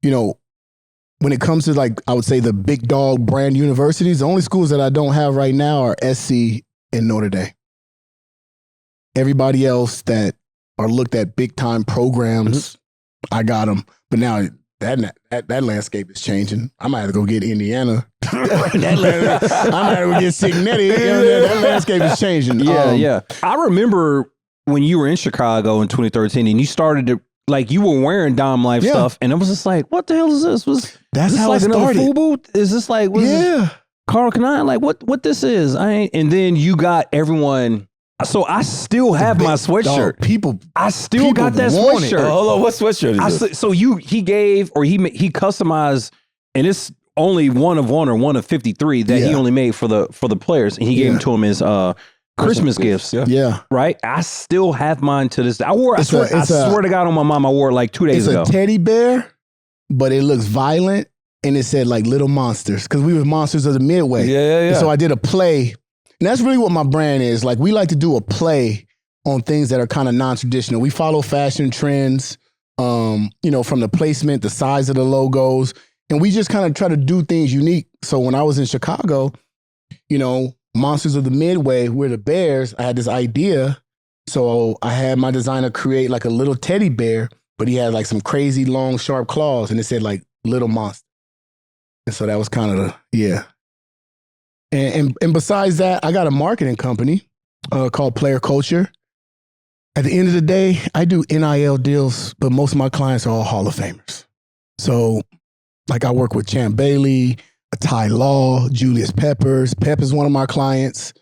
when it comes to like, I would say the big dog brand universities, the only schools that I don't have right now are SC and Notre Dame. Everybody else that are looked at big time programs, I got them. But now that landscape is changing. I might have to go get Indiana. I might have to go get Signetti. That landscape is changing. Yeah. I remember when you were in Chicago in 2013 and you started to, like, you were wearing Dyme Lyfe stuff, and it was just like, what the hell is this? That's how like it started. FUBU? Is this like, Carl Canine? Like, what this is? And then you got everyone. So I still have my sweatshirt. I still got that sweatshirt. Hold on, what sweatshirt is this? So he customized, and it's only one of one or one of 53 that he only made for the players, and he gave them to him as Christmas gifts. Yeah. Right? I still have mine to this day. I swear to God on my mom, I wore it like 2 days ago. It's a teddy bear, but it looks violent, and it said like Little Monsters, because we were monsters of the Midway. Yeah. And so I did a play, and that's really what my brand is. Like, we like to do a play on things that are kind of non-traditional. We follow fashion trends, from the placement, the size of the logos, and we just kind of try to do things unique. So when I was in Chicago, Monsters of the Midway, we're the bears. I had this idea. So I had my designer create like a little teddy bear, but he had like some crazy long, sharp claws, and it said like little monster. And so that was kind of And besides that, I got a marketing company called Player Culture. At the end of the day, I do NIL deals, but most of my clients are all Hall of Famers. So like I work with Champ Bailey, Ty Law, Julius Peppers. Pep is one of my clients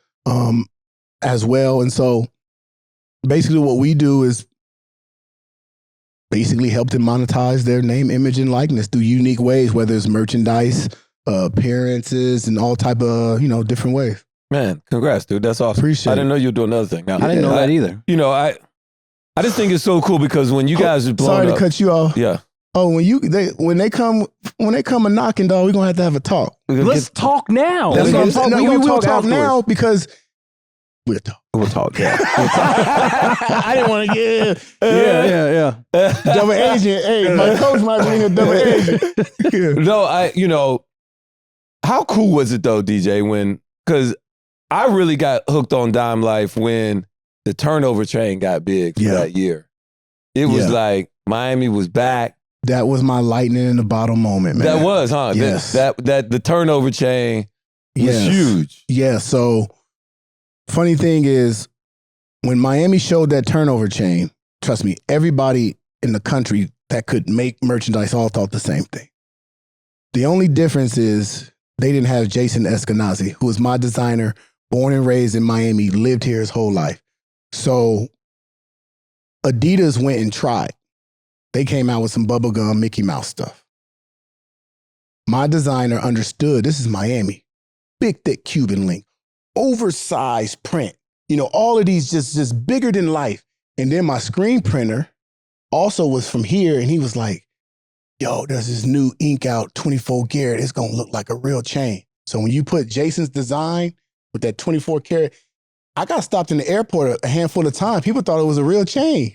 as well. And so basically what we do is basically help them monetize their name, image, and likeness through unique ways, whether it's merchandise, appearances, and all type of, different ways. Man, congrats, dude. That's awesome. Appreciate I didn't know you were doing another thing. Now, I didn't know that either. I just think it's so cool because when you guys are blown Sorry up. to cut you off. Yeah. Oh, when they come a knocking, dog, we're gonna have a talk. Let's talk now. That's what I'm talking. talking. We We'll talk afterwards. now because we'll talk. We'll talk. Yeah. I didn't want to give. Yeah. Double agent. Hey, my coach might be a double agent. No, how cool was it though, DJ? Because I really got hooked on Dyme Lyfe when the turnover chain got big for that year. It was like Miami was back. That was my lightning in the bottle moment, man. That was, huh? Yes. That the turnover chain was huge. Yeah. So funny thing is, when Miami showed that turnover chain, trust me, everybody in the country that could make merchandise all thought the same thing. The only difference is they didn't have Jason Eskenazi, who was my designer, born and raised in Miami, lived here his whole life. So Adidas went and tried. They came out with some bubblegum Mickey Mouse stuff. My designer understood this is Miami. Big, thick Cuban link, oversized print. All of these just bigger than life. And then my screen printer also was from here, and he was like, yo, there's this new ink out, 24 karat. It's going to look like a real chain. So when you put Jason's design with that 24 karat, I got stopped in the airport a handful of times. People thought it was a real chain.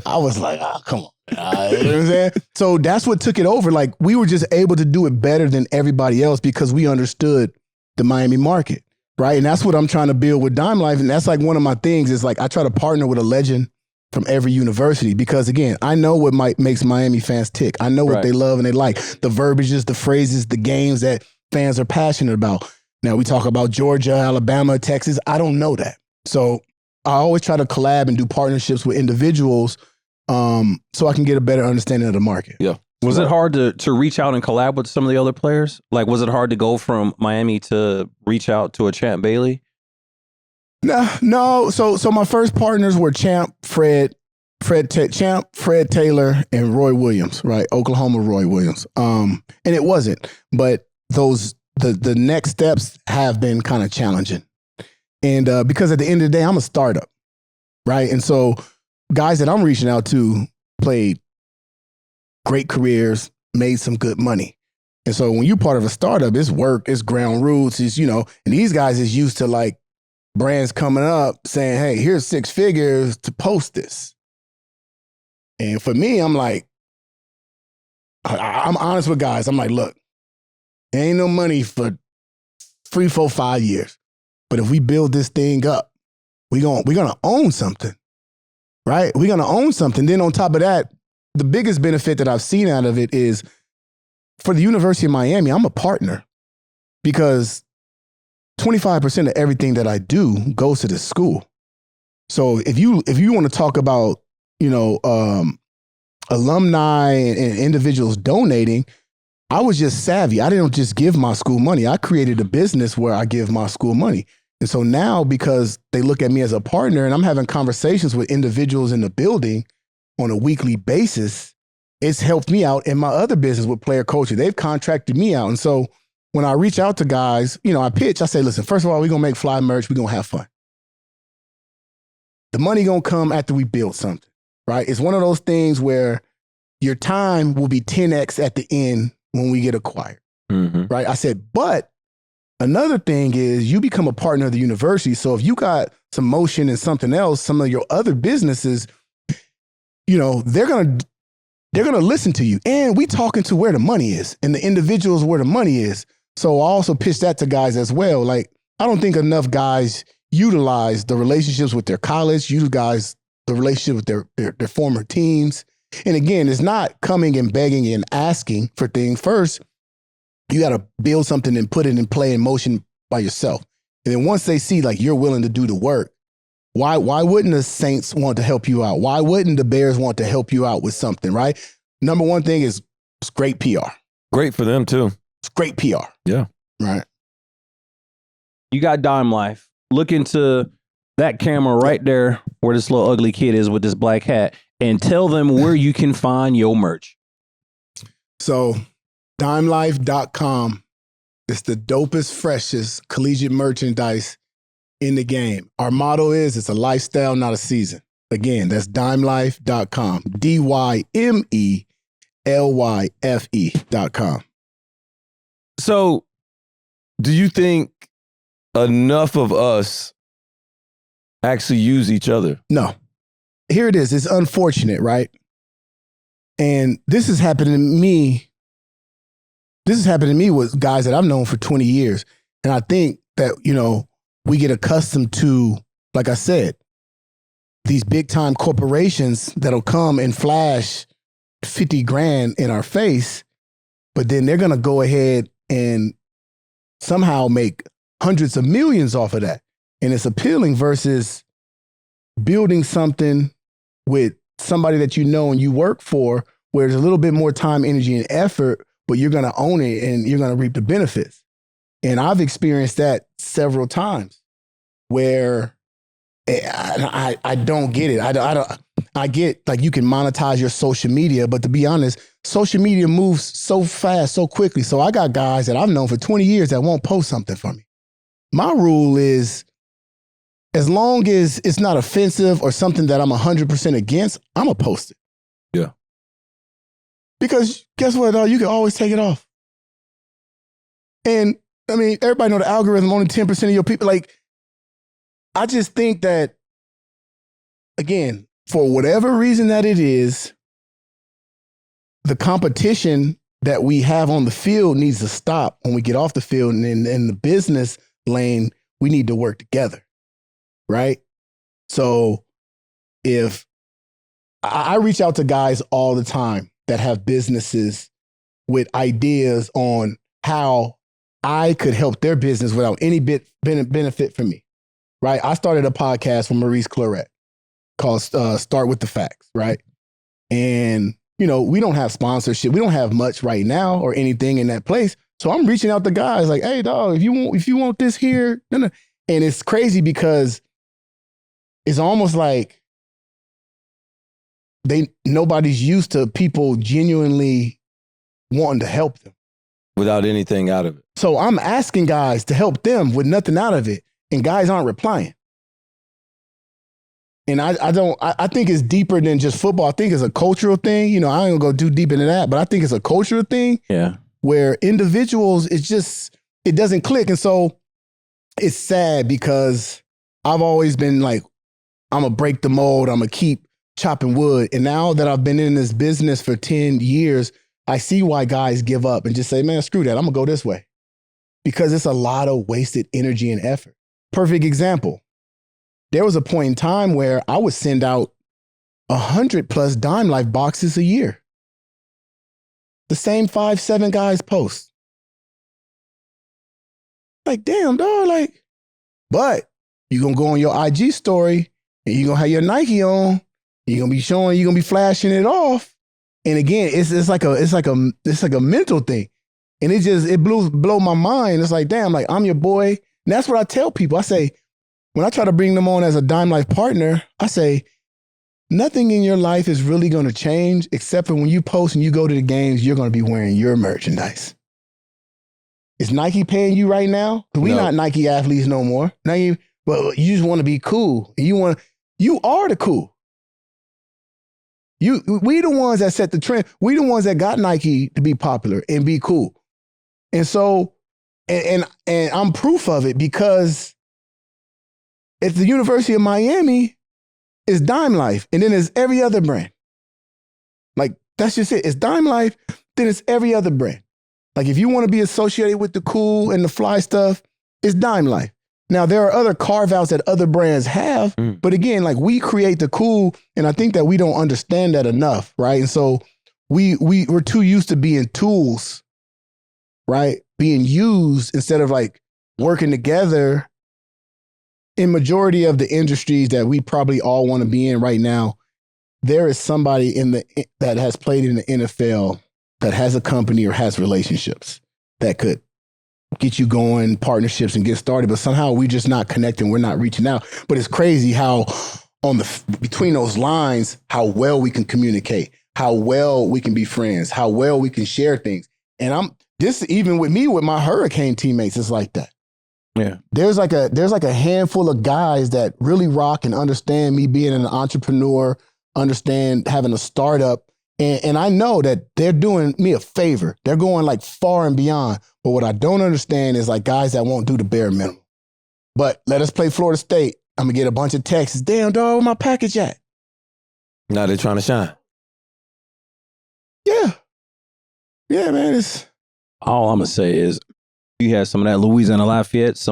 I was like, come on. You know what I'm saying? So that's what took it over. Like, we were just able to do it better than everybody else because we understood the Miami market, right? And that's what I'm trying to build with Dyme Lyfe. And that's like one of my things is like I try to partner with a legend from every university because, again, I know what makes Miami fans tick. I know what they love and they like. The verbiages, the phrases, the games that fans are passionate about. Now, we talk about Georgia, Alabama, Texas. I don't know that. So I always try to collab and do partnerships with individuals so I can get a better understanding of the market. Yeah. Was it hard to reach out and collab with some of the other players? Like, was it hard to go from Miami to reach out to a Champ Bailey? No. So my first partners were Champ, Fred Taylor, and Roy Williams, right? Oklahoma Roy Williams. And it wasn't, but the next steps have been kind of challenging. And because at the end of the day, I'm a startup, right? And so guys that I'm reaching out to played great careers, made some good money. And so when you're part of a startup, it's work, it's ground roots, it's, and these guys is used to like brands coming up saying, hey, here's 6 figures to post this. And for me, I'm like, I'm honest with guys. I'm like, look, there ain't no money for 3, 4, 5 years. But if we build this thing up, we're gonna own something, right? We're gonna own something. Then on top of that, the biggest benefit that I've seen out of it is for the University of Miami, I'm a partner because 25% of everything that I do goes to the school. So if you want to talk about, alumni and individuals donating, I was just savvy. I didn't just give my school money. I created a business where I give my school money. And so now, because they look at me as a partner and I'm having conversations with individuals in the building on a weekly basis, it's helped me out in my other business with Player Culture. They've contracted me out. And so when I reach out to guys, I pitch, I say, listen, first of all, we're going to make fly merch. We're going to have fun. The money going to come after we build something, right? It's one of those things where your time will be 10x at the end when we get acquired, right? I said, but another thing is you become a partner of the university. So if you got some motion and something else, some of your other businesses, they're going to listen to you. And we talking to where the money is and the individuals where the money is. So I also pitch that to guys as well. Like, I don't think enough guys utilize the relationships with their college, utilize the relationship with their former teams. And again, it's not coming and begging and asking for things. First, you got to build something and put it in play in motion by yourself. And then once they see like you're willing to do the work, why wouldn't the Saints want to help you out? Why wouldn't the Bears want to help you out with something, right? Number one thing is it's great PR. Great for them too. It's great PR. Yeah. Right. You got Dyme Lyfe. Look into that camera right there where this little ugly kid is with this black hat and tell them where you can find your merch. So DymeLyfe.com is the dopest, freshest collegiate merchandise in the game. Our motto is it's a lifestyle, not a season. Again, that's DymeLyfe.com. DymeLyfe.com. So do you think enough of us actually use each other? No. Here it is. It's unfortunate, right? And this is happening to me. This is happening to me with guys that I've known for 20 years. And I think that, we get accustomed to, like I said, these big time corporations that'll come and flash 50 grand in our face, but then they're going to go ahead and somehow make hundreds of millions off of that. And it's appealing versus building something with somebody that you know and you work for, where there's a little bit more time, energy, and effort, but you're going to own it and you're going to reap the benefits. And I've experienced that several times where I don't get it. I get like you can monetize your social media, but to be honest, social media moves so fast, so quickly. So I got guys that I've known for 20 years that won't post something for me. My rule is, as long as it's not offensive or something that I'm 100% against, I'm going to post it. Yeah. Because guess what, dog? You can always take it off. And I mean, everybody know the algorithm, only 10% of your people. Like, I just think that, again, for whatever reason that it is, the competition that we have on the field needs to stop when we get off the field. And in the business lane, we need to work together, right? So if I reach out to guys all the time that have businesses with ideas on how I could help their business without any benefit for me, right? I started a podcast with Maurice Clarett called Start With The Facts, right? And, we don't have sponsorship. We don't have much right now or anything in that place. So I'm reaching out to guys like, hey, dog, if you want this here, and it's crazy because it's almost like nobody's used to people genuinely wanting to help them. Without anything out of it. So I'm asking guys to help them with nothing out of it, and guys aren't replying. And I think it's deeper than just football. I think it's a cultural thing. I ain't gonna go too deep into that, but I think it's a cultural thing. Yeah. Where individuals, it doesn't click. And so it's sad because I've always been like, I'm gonna break the mold. I'm gonna keep chopping wood. And now that I've been in this business for 10 years, I see why guys give up and just say, man, screw that. I'm gonna go this way. Because it's a lot of wasted energy and effort. Perfect example. There was a point in time where I would send out 100+ Dyme Lyfe boxes a year. The same 5-7 guys post. Like, damn, dog, but you're going to go on your IG story and you're going to have your Nike on. You're going to be flashing it off. And again, it's like a mental thing. And it blow my mind. It's like, damn, I'm your boy. And that's what I tell people. I say, when I try to bring them on as a Dyme Lyfe partner, I say, nothing in your life is really going to change except for when you post and you go to the games, you're going to be wearing your merchandise. Is Nike paying you right now? Because we're not Nike athletes no more. Now you just want to be cool. You are the cool. We the ones that set the trend. We the ones that got Nike to be popular and be cool. And so, and I'm proof of it because at the University of Miami, it's Dyme Lyfe, and then there's every other brand. Like, that's just it. It's Dyme Lyfe, then it's every other brand. Like if you want to be associated with the cool and the fly stuff, it's Dyme Lyfe. Now there are other carve-outs that other brands have, but again, like we create the cool, and I think that we don't understand that enough, right? And so we're too used to being tools, right? Being used instead of like working together. In majority of the industries that we probably all want to be in right now, there is somebody that has played in the NFL that has a company or has relationships that could get you going, partnerships, and get started. But somehow we just not connecting. We're not reaching out. But it's crazy how between those lines, how well we can communicate, how well we can be friends, how well we can share things. And even with me, with my Hurricane teammates, it's like that. Yeah. There's like a handful of guys that really rock and understand me being an entrepreneur, understand having a startup. And I know that they're doing me a favor. They're going like far and beyond. But what I don't understand is like guys that won't do the bare minimum. But let us play Florida State. I'm going to get a bunch of texts. Damn, dog, where my package at? Now they're trying to shine. Yeah. Yeah, man. All I'm going to say is you had some of that Louisiana Lafayette,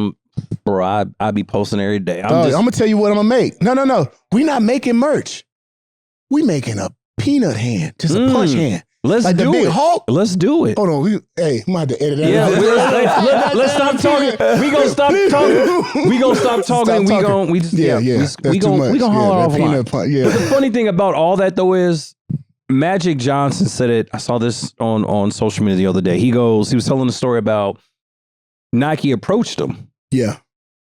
bro, I be posting every day. I'm going to tell you what I'm going to make. No. We not making merch. We making a peanut hand, just a punch hand. Let's like do the big it. Hulk. Let's do it. Hold on. I'm going to have to edit that. Yeah, let's stop talking. We gonna stop talking. We gonna stop talking. We gonna holler off line. Yeah. But the funny thing about all that though is Magic Johnson said it. I saw this on social media the other day. He was telling the story about Nike approached him. Yeah.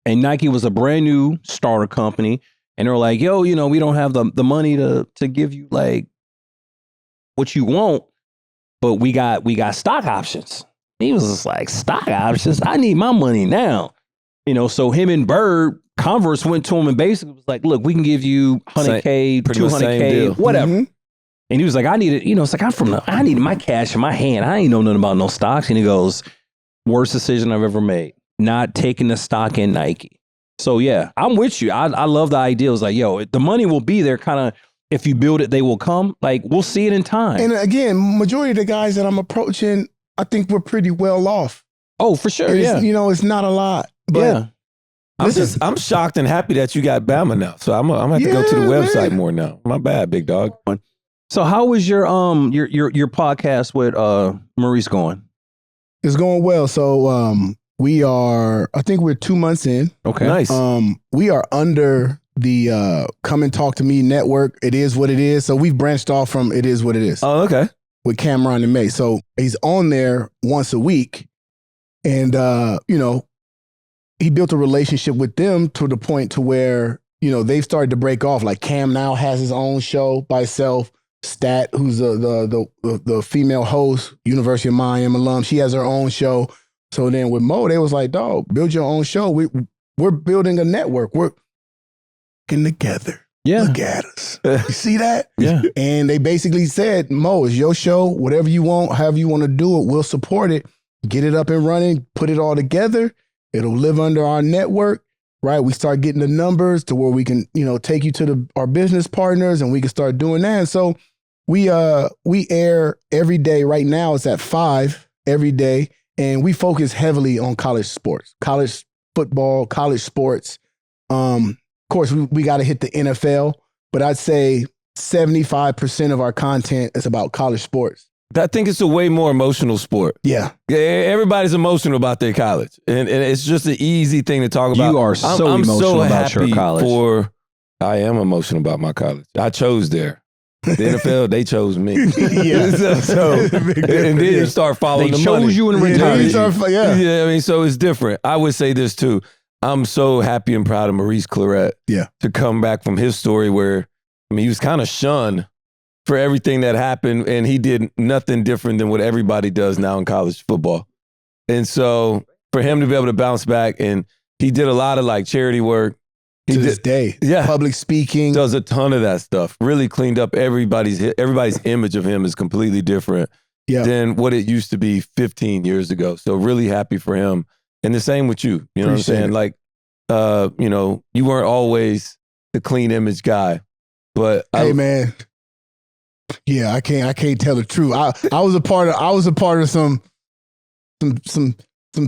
And Nike was a brand new starter company. And they're like, yo, we don't have the money to give you like what you want, but we got stock options. He was just like, stock options? I need my money now. So him and Bird, Converse went to him and basically was like, look, we can give you 100K, 200K, whatever. Mm-hmm. And he was like, I need it. It's like, I need my cash in my hand. I ain't know nothing about no stocks. And he goes, worst decision I've ever made, not taking the stock in Nike. So yeah, I'm with you. I love the idea. It's like, yo, the money will be there kind of, if you build it, they will come. Like, we'll see it in time. And again, majority of the guys that I'm approaching, I think we're pretty well off. Oh, for sure. Yeah. It's not a lot. But yeah. I'm shocked and happy that you got Bama now. So I'm gonna have to go to the website more now. My bad, big dog. So how was your podcast with Maurice going? It's going well. So I think we're 2 months in. Okay. Nice. We are under the Come and Talk to Me network. It is what it is. So we've branched off from It Is What It Is. Oh, okay. With Cameron and May. So he's on there once a week. And, he built a relationship with them to the point to where, they've started to break off. Like Cam now has his own show by himself. Stat, who's the female host, University of Miami alum, she has her own show. So then with Mo, they was like, dog, build your own show. We're building a network. We're getting together. Yeah. Look at us. You see that? Yeah. And they basically said, Mo, it's your show. Whatever you want, however you want to do it, we'll support it. Get it up and running. Put it all together. It'll live under our network, right? We start getting the numbers to where we can, take you to our business partners, and we can start doing that. And so we air every day. Right now it's at 5 every day. And we focus heavily on college sports, college football, college sports. Of course, we got to hit the NFL, but I'd say 75% of our content is about college sports. I think it's a way more emotional sport. Yeah. Everybody's emotional about their college. And it's just an easy thing to talk about. You are so emotional about your college. I am emotional about my college. I chose there. The NFL, they chose me. Yeah. And then you start following the money. They chose you and retired you. Yeah, I mean, so it's different. I would say this too. I'm so happy and proud of Maurice Clarett to come back from his story where, he was kind of shunned for everything that happened, and he did nothing different than what everybody does now in college football. And so for him to be able to bounce back, and he did a lot of like charity work. To this day. Yeah. Public speaking. Does a ton of that stuff. Really cleaned up everybody's image of him is completely different than what it used to be 15 years ago. So really happy for him. And the same with you. You know what I'm saying? Like, you weren't always the clean image guy. But hey, man. Yeah, I can't tell the truth. I was a part of some some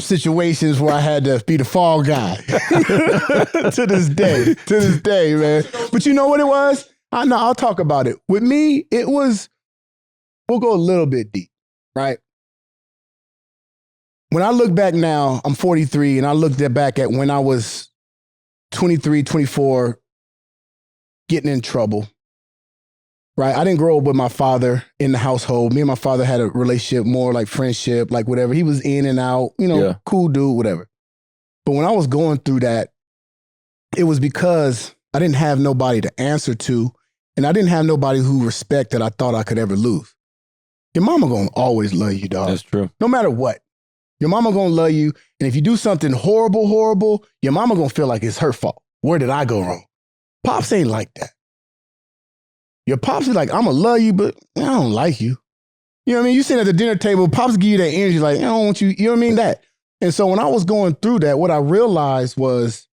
situations where I had to be the fall guy. To this day, man. But you know what it was? I know, I'll talk about it. With me, it was, we'll go a little bit deep, right? When I look back now, I'm 43, and I looked back at when I was 23, 24, getting in trouble, right? I didn't grow up with my father in the household. Me and my father had a relationship, more like friendship, like whatever. He was in and out, cool dude, whatever. But when I was going through that, it was because I didn't have nobody to answer to, and I didn't have nobody who respect that I thought I could ever lose. Your mama gonna always love you, dog. That's true. No matter what. Your mama gonna love you, and if you do something horrible, your mama gonna feel like it's her fault. Where did I go wrong? Pops ain't like that. Your pops is like, I'm gonna love you, but I don't like you. You know what I mean? You sit at the dinner table, pops give you that energy like, I don't want you, you know what I mean? That. And so when I was going through that, what I realized was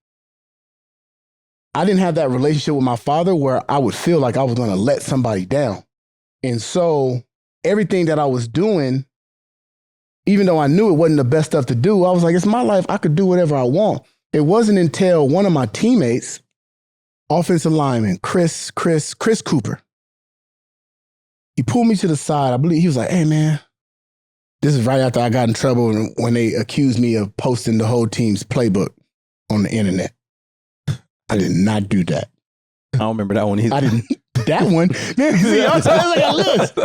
I didn't have that relationship with my father where I would feel like I was gonna let somebody down. And so everything that I was doing, even though I knew it wasn't the best stuff to do, I was like, it's my life. I could do whatever I want. It wasn't until one of my teammates, offensive lineman, Chris Cooper, he pulled me to the side. I believe he was like, hey, man, this is right after I got in trouble when they accused me of posting the whole team's playbook on the internet. I did not do that. I don't remember that one either. I didn't. That one. Man, see, I'm telling you, like a list.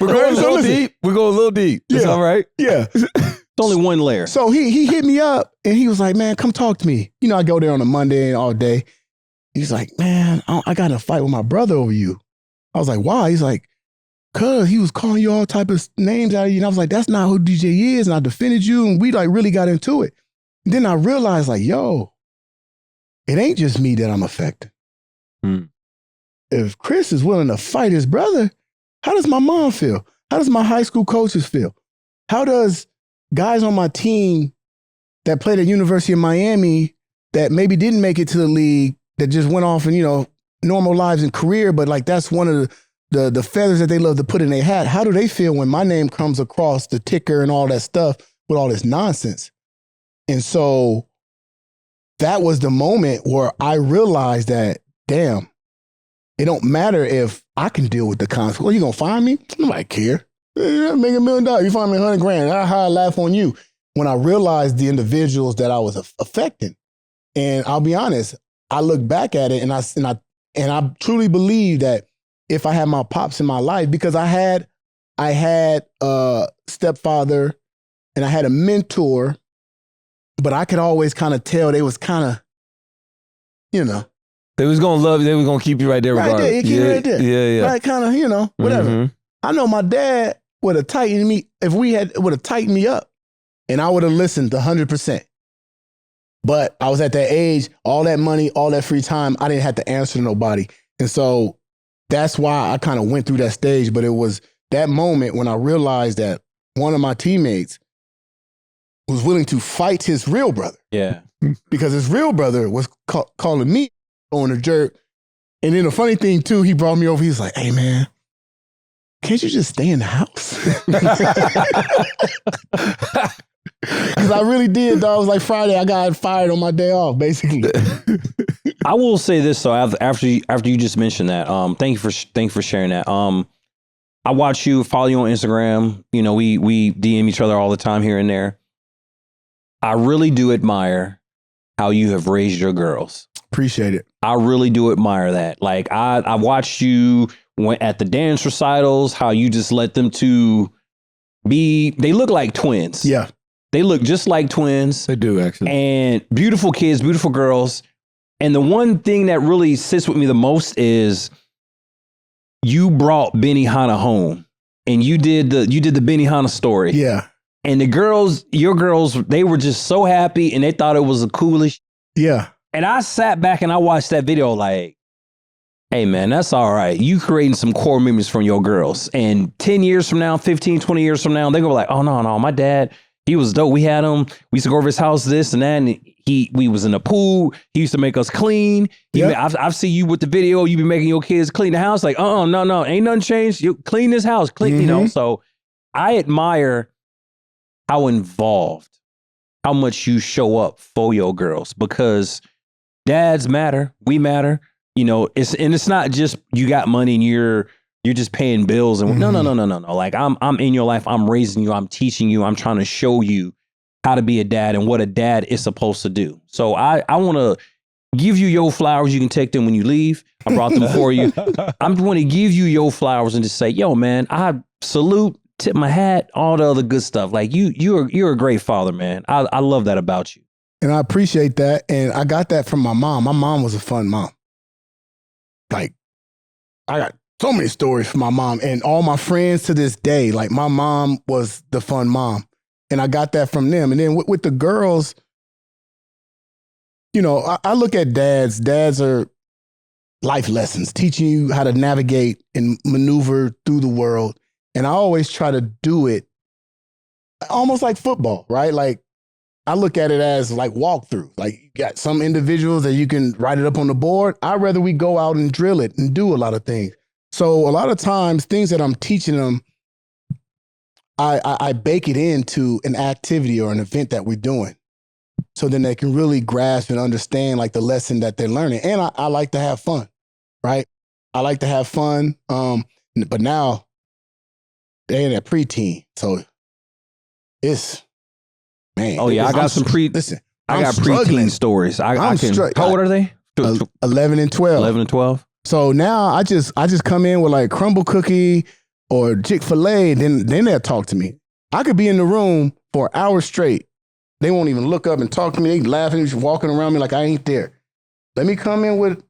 We're going a little deep. We're going a little deep. It's all right. Yeah. It's only one layer. So he hit me up and he was like, man, come talk to me. You know, I go there on a Monday and all day. He's like, man, I got in a fight with my brother over you. I was like, why? He's like, cuz he was calling you all type of names out of you. And I was like, that's not who DJ is. And I defended you and we like really got into it. And then I realized like, yo, it ain't just me that I'm affected. If Chris is willing to fight his brother, how does my mom feel? How does my high school coaches feel? How does guys on my team that played at University of Miami that maybe didn't make it to the league, that just went off and, normal lives and career, but like that's one of the feathers that they love to put in their hat. How do they feel when my name comes across the ticker and all that stuff with all this nonsense? And so that was the moment where I realized that, damn, it don't matter if I can deal with the consequences. Well, you gonna find me? Nobody care. Make $1 million. You find me $100,000. I laugh on you. When I realized the individuals that I was affecting, and I'll be honest, I look back at it and I truly believe that if I had my pops in my life, because I had a stepfather and I had a mentor, but I could always kind of tell they was kind of, They was gonna love you. They was gonna keep you right there regardless. Right there, right there. Yeah. Right, kind of, whatever. Mm-hmm. I know my dad would have tightened me would have tightened me up, and I would have listened 100%. But I was at that age, all that money, all that free time, I didn't have to answer to nobody, and so that's why I kind of went through that stage. But it was that moment when I realized that one of my teammates was willing to fight his real brother. Yeah, because his real brother was calling me on a jerk. And then the funny thing too, he brought me over. He was like, hey man, can't you just stay in the house? Because I really did, dog. It was like Friday, I got fired on my day off, basically. I will say this though, after you just mentioned that, thank you for sharing that. I watch you, follow you on Instagram. We DM each other all the time here and there. I really do admire how you have raised your girls. Appreciate it. I really do admire that. Like I watched you at the dance recitals, how you just let them they look like twins. Yeah. They look just like twins. They do, actually. And beautiful kids, beautiful girls. And the one thing that really sits with me the most is you brought Benihana home and you did the Benihana story. Yeah. And your girls, they were just so happy and they thought it was the coolest. Yeah. And I sat back and I watched that video like, hey man, that's all right. You creating some core memories from your girls. And 10 years from now, 15, 20 years from now, they go like, oh no, my dad, he was dope. We had him. We used to go over his house, this and that. And we was in the pool. He used to make us clean. Yep. I've seen you with the video. You be making your kids clean the house. Like, no, ain't nothing changed. You clean this house, clean, So I admire how involved, how much you show up for your girls, because dads matter. We matter. You know, it's not just you got money and you're just paying bills and no. Like I'm in your life. I'm raising you. I'm teaching you. I'm trying to show you how to be a dad and what a dad is supposed to do. So I want to give you your flowers. You can take them when you leave. I brought them for you. I'm going to give you your flowers and just say, yo, man, I salute, tip my hat, all the other good stuff. Like you're a great father, man. I love that about you. And I appreciate that. And I got that from my mom. My mom was a fun mom. Like, I got so many stories from my mom and all my friends to this day. Like, my mom was the fun mom. And I got that from them. And then with the girls, you know, I look at dads. Dads are life lessons, teaching you how to navigate and maneuver through the world. And I always try to do it almost like football, right? Like, I look at it as like walkthrough. Like, you got some individuals that you can write it up on the board. I'd rather we go out and drill it and do a lot of things. So a lot of times, things that I'm teaching them, I bake it into an activity or an event that we're doing. So then they can really grasp and understand like the lesson that they're learning. And I like to have fun, right? I like to have fun. But now they're in that preteen. So it's, man. Oh yeah, I got some listen, I got preteen stories. How old are they? 11 and 12. 11 and 12. So now I just come in with like crumble cookie or Chick-fil-A, then they'll talk to me. I could be in the room for hours straight. They won't even look up and talk to me. They laughing, just walking around me like I ain't there. Let me come in with,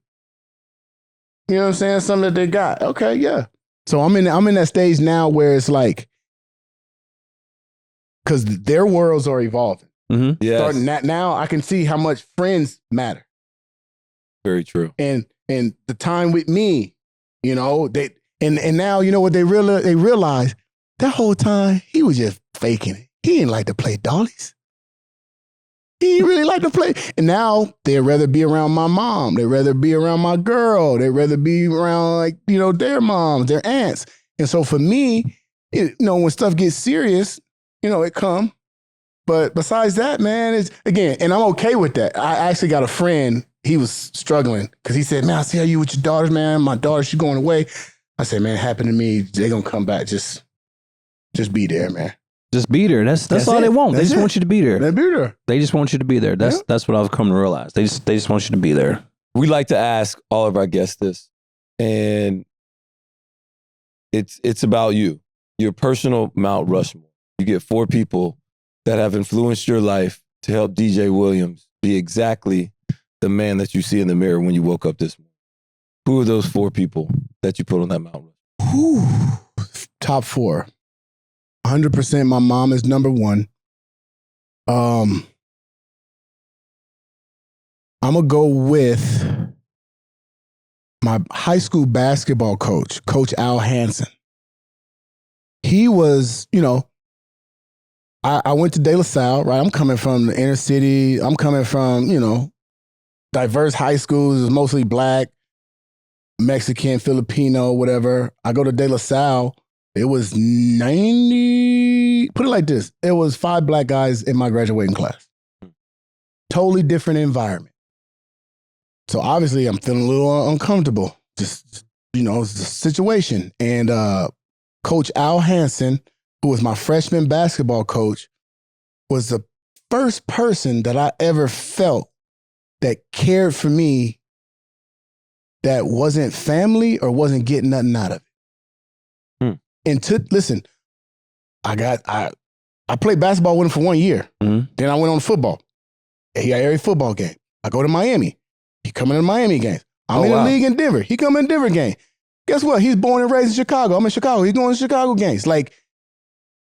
you know what I'm saying, something that they got. Okay, yeah. So I'm in that stage now where it's like, because their worlds are evolving. Mm-hmm. Yes. Starting that now, I can see how much friends matter. Very true. And the time with me, you know, and now, you know what they realize that whole time he was just faking it. He didn't like to play dollies. He didn't really like to play. And now they'd rather be around my mom. They'd rather be around my girl. They'd rather be around, like, you know, their moms, their aunts. And so for me, you know, when stuff gets serious, you know, it come. But besides that, man, it's, again, and I'm okay with that. I actually got a friend, he was struggling because he said, man, I see how you with your daughters, man. My daughter, she's going away. I said, man, it happened to me. They're going to come back. Just be there, man. Just be there. That's all it. they want. That's they just want you to be there. They be there. They just want you to be there. That's what I've come to realize. They just want you to be there. We like to ask all of our guests this, and it's about you, your personal Mount Rushmore. You get 4 people that have influenced your life to help DJ Williams be exactly the man that you see in the mirror when you woke up this morning. Who are those 4 people that you put on that Mount Rushmore? Top 4. 100% my mom is number 1. I'm going to go with my high school basketball coach, Coach Al Hansen. He was, you know, I went to De La Salle, right? I'm coming from the inner city. I'm coming from, you know, diverse high schools. It was mostly black, Mexican, Filipino, whatever. I go to De La Salle. It was 90, put it like this. It was 5 black guys in my graduating class. Totally different environment. So obviously I'm feeling a little uncomfortable. Just, you know, it's a situation. And Coach Al Hansen, who was my freshman basketball coach, was the first person that I ever felt that cared for me that wasn't family or wasn't getting nothing out of it. And listen, I played basketball with him for 1 year. Mm-hmm. Then I went on football. He got every football game. I go to Miami. He coming to Miami games. I'm in the league in Denver. He coming to Denver game. Guess what? He's born and raised in Chicago. I'm in Chicago. He's going to Chicago games. Like,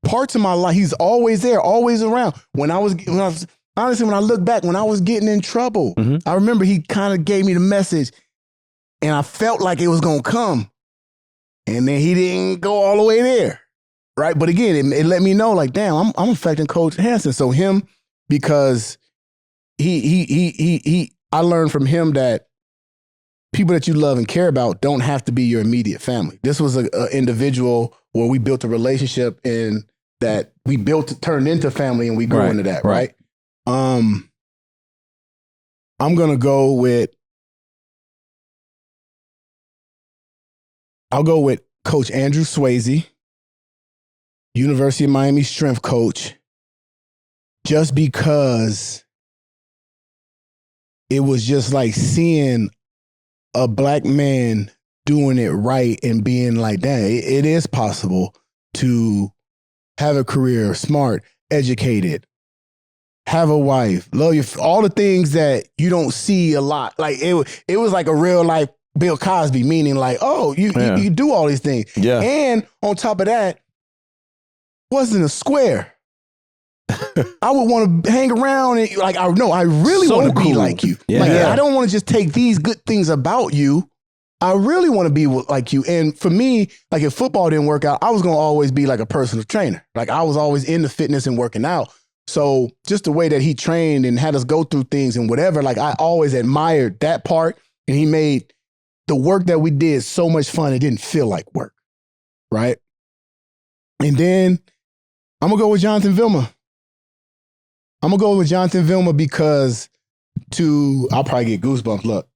parts of my life, he's always there, always around. When I look back, when I was getting in trouble, mm-hmm. I remember he kind of gave me the message, and I felt like it was going to come. And then he didn't go all the way there, right? But again, it let me know, like, damn, I'm affecting Coach Hansen. So him, because I learned from him that people that you love and care about don't have to be your immediate family. This was an individual where we built a relationship, and that we built, turned into family, and we grew into that, right? I'm gonna go with. I'll go with Coach Andrew Swayze, University of Miami strength coach, just because it was just like seeing a black man doing it right and being like, dang, it is possible to have a career, smart, educated, have a wife, love you, all the things that you don't see a lot. Like it was like a real life Bill Cosby, meaning like, oh, you do all these things. Yeah. And on top of that, wasn't a square. I would want to hang around and like, I really want to be like you. Yeah. Like, I don't want to just take these good things about you. I really want to be like you. And for me, like if football didn't work out, I was going to always be like a personal trainer. Like I was always into fitness and working out. So just the way that he trained and had us go through things and whatever, like I always admired that part. And he made the work that we did so much fun, it didn't feel like work, right? And then I'm going to go with Jonathan Vilma. I'm going to go with Jonathan Vilma because I'll probably get goosebumps, look,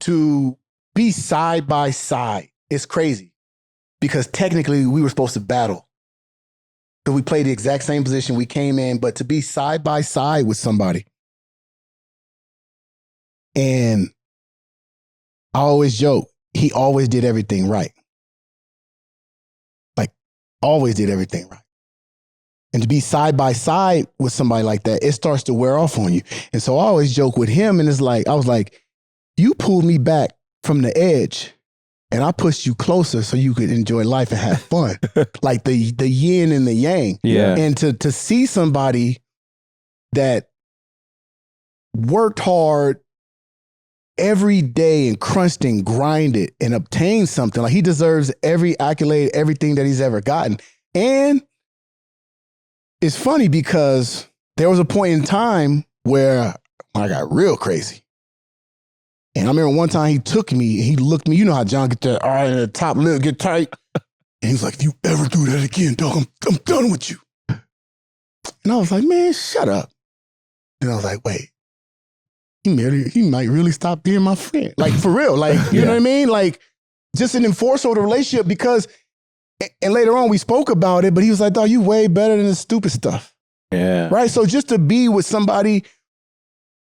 to be side by side, it's crazy because technically we were supposed to battle. So we played the exact same position we came in, but to be side by side with somebody. And I always joke, he always did everything right. Like, always did everything right. And to be side by side with somebody like that, it starts to wear off on you. And so I always joke with him, and it's like, I was like, you pulled me back from the edge, and I pushed you closer so you could enjoy life and have fun. Like the yin and the yang. Yeah. And to see somebody that worked hard every day and crunched and grinded and obtained something. Like he deserves every accolade, everything that he's ever gotten. And it's funny because there was a point in time where I got real crazy. And I remember one time he took me and he looked me, you know how John get that, all right, the top lip get tight. And he's like, if you ever do that again, dog, I'm done with you. And I was like, man, shut up. And I was like, wait. He might really stop being my friend. Like, for real. Like, you know what I mean? Like, just an enforcer of the relationship because, and later on we spoke about it, but he was like, dog, you way better than the stupid stuff. Yeah. Right? So just to be with somebody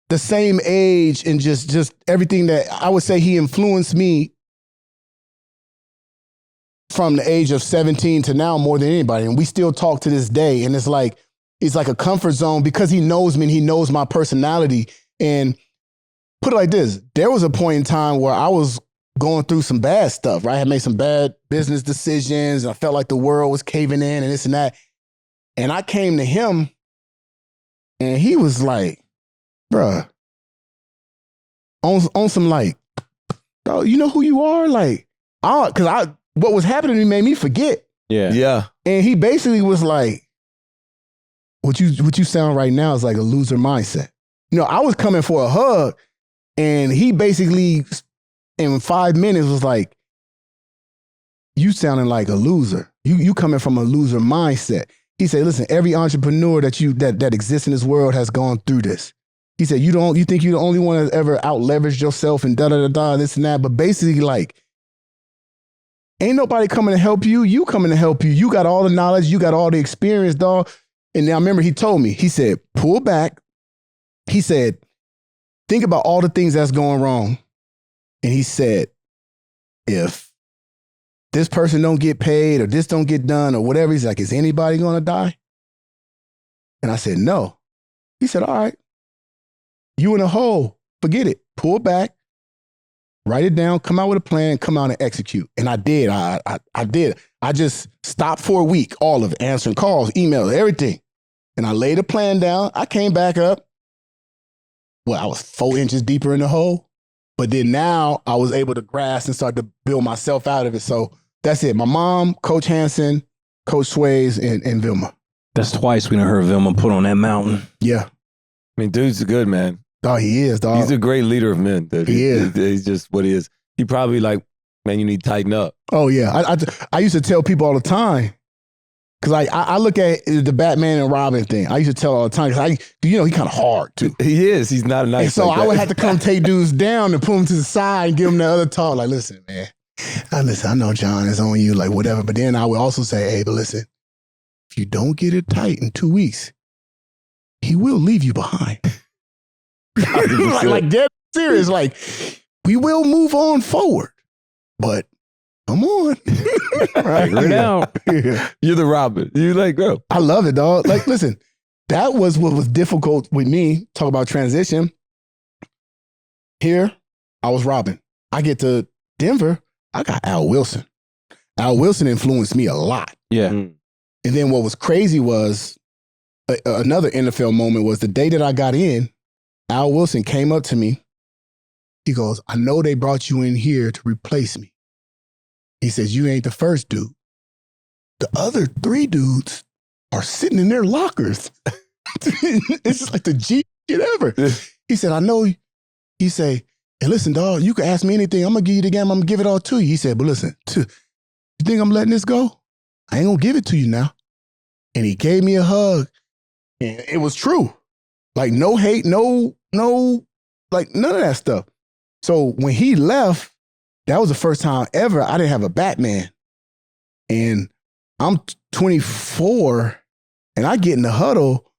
the same age and just everything that I would say he influenced me from the age of 17 to now more than anybody. And we still talk to this day. And it's like a comfort zone because he knows me and he knows my personality. And put it like this, there was a point in time where I was going through some bad stuff, right? I had made some bad business decisions and I felt like the world was caving in and this and that. And I came to him and he was like, bruh, on some like, oh, you know who you are? Like, what was happening to me made me forget. Yeah. Yeah. And he basically was like, what you sound right now is like a loser mindset. You know, I was coming for a hug and he basically in 5 minutes was like, you sounding like a loser. You coming from a loser mindset. He said, listen, every entrepreneur that exists in this world has gone through this. He said, you think you're the only one that's ever out leveraged yourself and this and that. But basically like, ain't nobody coming to help you. You coming to help you. You got all the knowledge. You got all the experience, dog. And I remember he told me, he said, pull back. He said, think about all the things that's going wrong. And he said, if this person don't get paid or this don't get done or whatever, he's like, is anybody going to die? And I said, no. He said, all right, you in a hole, forget it. Pull back, write it down, come out with a plan, come out and execute. And I did. I did. I just stopped for a week, all of it, answering calls, emails, everything. And I laid a plan down. I came back up. Well, I was 4 inches deeper in the hole. But then now I was able to grasp and start to build myself out of it. So that's it. My mom, Coach Hansen, Coach Swayze, and Vilma. That's twice we done heard Vilma put on that mountain. Yeah. I mean, dude's good, man. Oh, he is, dog. He's a great leader of men, dude. He is. He's just what he is. He probably like, man, you need to tighten up. Oh, yeah. I used to tell people all the time, Cause like I look at the Batman and Robin thing. I used to tell all the time, cause he kind of hard too. He is. He's not nice. And so like I would have to come take dudes down and pull them to the side and give them the other talk. Like, listen, man. I know John is on you, like whatever. But then I would also say, hey, but listen, if you don't get it tight in 2 weeks, he will leave you behind. like dead serious. Like, we will move on forward, but come on. Right. Figure it out. Yeah. You're the Robin. You like, bro. I love it, dog. Like, listen, that was what was difficult with me. Talk about transition. Here, I was Robin. I get to Denver, I got Al Wilson. Al Wilson influenced me a lot. Yeah. And then what was crazy was another NFL moment was the day that I got in, Al Wilson came up to me. He goes, I know they brought you in here to replace me. He says, you ain't the first dude. The other 3 dudes are sitting in their lockers. It's just like the G shit ever. He said, I know. He say, hey, listen, dog, you can ask me anything. I'm going to give you the game. I'm going to give it all to you. He said, but listen, you think I'm letting this go? I ain't going to give it to you now. And he gave me a hug. And it was true. Like, no hate, no, like none of that stuff. So when he left, that was the first time ever I didn't have a Batman. And I'm 24 and I get in the huddle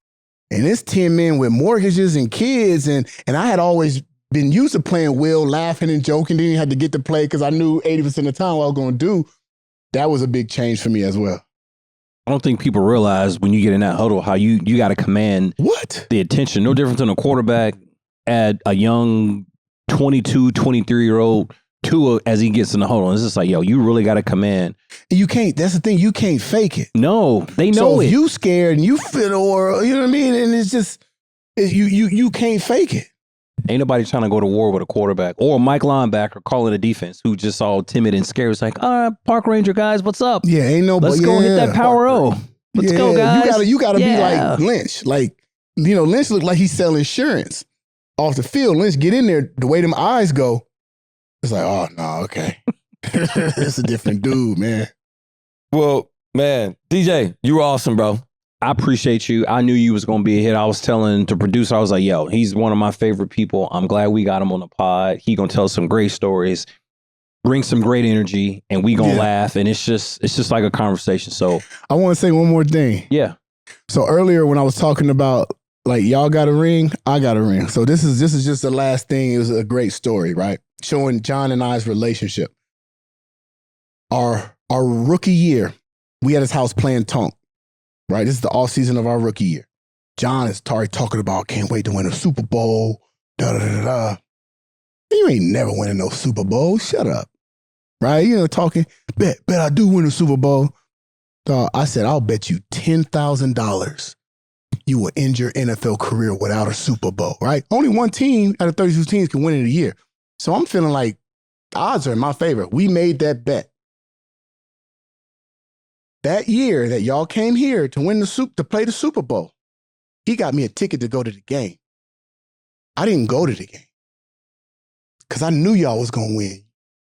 and it's 10 men with mortgages and kids. And I had always been used to playing Will, laughing and joking. Then you had to get to play because I knew 80% of the time what I was going to do. That was a big change for me as well. I don't think people realize when you get in that huddle how you got to command the attention. No different than a quarterback at a young 22, 23-year-old Tua as he gets in the huddle. It's just like, yo, you really got to command. You can't, that's the thing, you can't fake it. No, they know so it. If you scared and you fit or, you know what I mean? And it's just, you can't fake it. Ain't nobody trying to go to war with a quarterback or a Mike linebacker calling a defense who just all timid and scared. It's like, all right, Park Ranger guys, what's up? Yeah, ain't no. Let's go and hit that power O. Let's go, guys. You gotta be like Lynch. Like, you know, Lynch looked like he's selling insurance off the field. Lynch get in there, the way them eyes go, it's like, oh no, okay. It's a different dude, man. Well, man, DJ, you were awesome, bro. I appreciate you. I knew you was going to be a hit. I was telling the producer, I was like, yo, he's one of my favorite people. I'm glad we got him on the pod. He going to tell some great stories, bring some great energy, and we going to laugh. And it's just like a conversation. So I want to say one more thing. Yeah. So earlier when I was talking about like, y'all got a ring, I got a ring. So this is just the last thing. It was a great story, right? Showing John and I's relationship. Our rookie year, we had his house playing Tonk. Right, this is the off season of our rookie year. John is talking about can't wait to win a Super Bowl. You ain't never winning no Super Bowl. Shut up, right? You know, talking. Bet I do win a Super Bowl. I said I'll bet you $10,000 you will end your NFL career without a Super Bowl. Right? Only one team out of 32 teams can win in a year. So I'm feeling like the odds are in my favor. We made that bet. That year that y'all came here to win to play the Super Bowl, he got me a ticket to go to the game. I didn't go to the game because I knew y'all was going to win.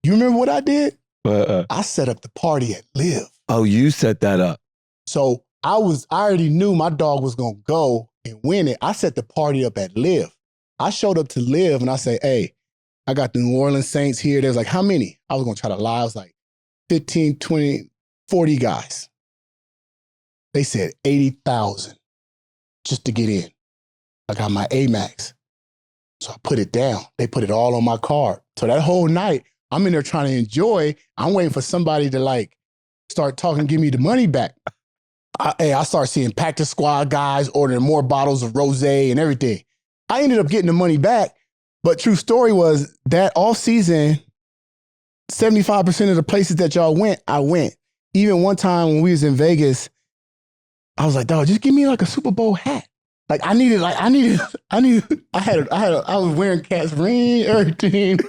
You remember what I did? I set up the party at Live. Oh, you set that up. So I already knew my dog was going to go and win it. I set the party up at Live. I showed up to Live and I say, hey, I got the New Orleans Saints here. There's like, how many? I was going to try to lie. I was like 15, 20, 40 guys. They said 80,000 just to get in. I got my Amex. So I put it down. They put it all on my card. So that whole night, I'm in there trying to enjoy. I'm waiting for somebody to like start talking and give me the money back. I start seeing practice squad guys ordering more bottles of rosé and everything. I ended up getting the money back. But true story was that off season, 75% of the places that y'all went, I went. Even one time when we was in Vegas, I was like, dog, just give me like a Super Bowl hat. Like I was wearing Cat's ring, everything.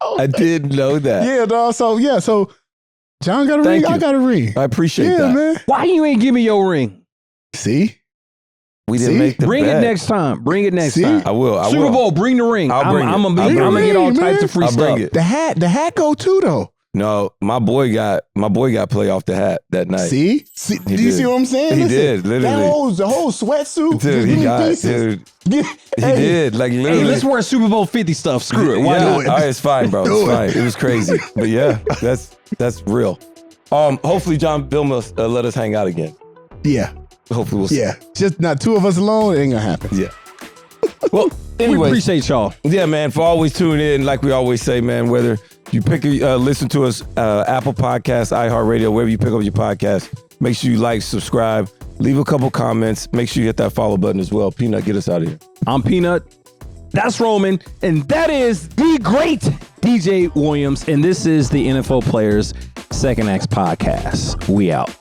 I didn't know that. Yeah, dog. So John got a ring, I got a ring. I appreciate that. Yeah, man. Why you ain't give me your ring? See? We didn't make the Bring bet. it next time. Bring it next time. I will. Super Bowl, bring the ring. I'll bring it. I'm gonna get all types of free I'll stuff. bring it. The hat go too though. No, my boy got play off the hat that night. See? Do you see what I'm saying? He did, literally. The whole sweatsuit. Dude, he did. Like, literally. Hey, let's wear Super Bowl 50 stuff. Screw it. Why yeah, do it? all right, it's fine, bro. It's fine. It was crazy. But yeah, that's real. Hopefully John Vilma let us hang out again. Yeah. Hopefully we'll see. Yeah. Just not two of us alone, it ain't gonna happen. Yeah. Well, anyway. We appreciate y'all. Yeah, man, for always tuning in. Like we always say, man, whether you listen to us, Apple Podcasts, iHeartRadio, wherever you pick up your podcast, make sure you like, subscribe, leave a couple comments. Make sure you hit that follow button as well. Peanut, get us out of here. I'm Peanut. That's Roman. And that is the great DJ Williams. And this is the NFL Players Second Acts Podcast. We out.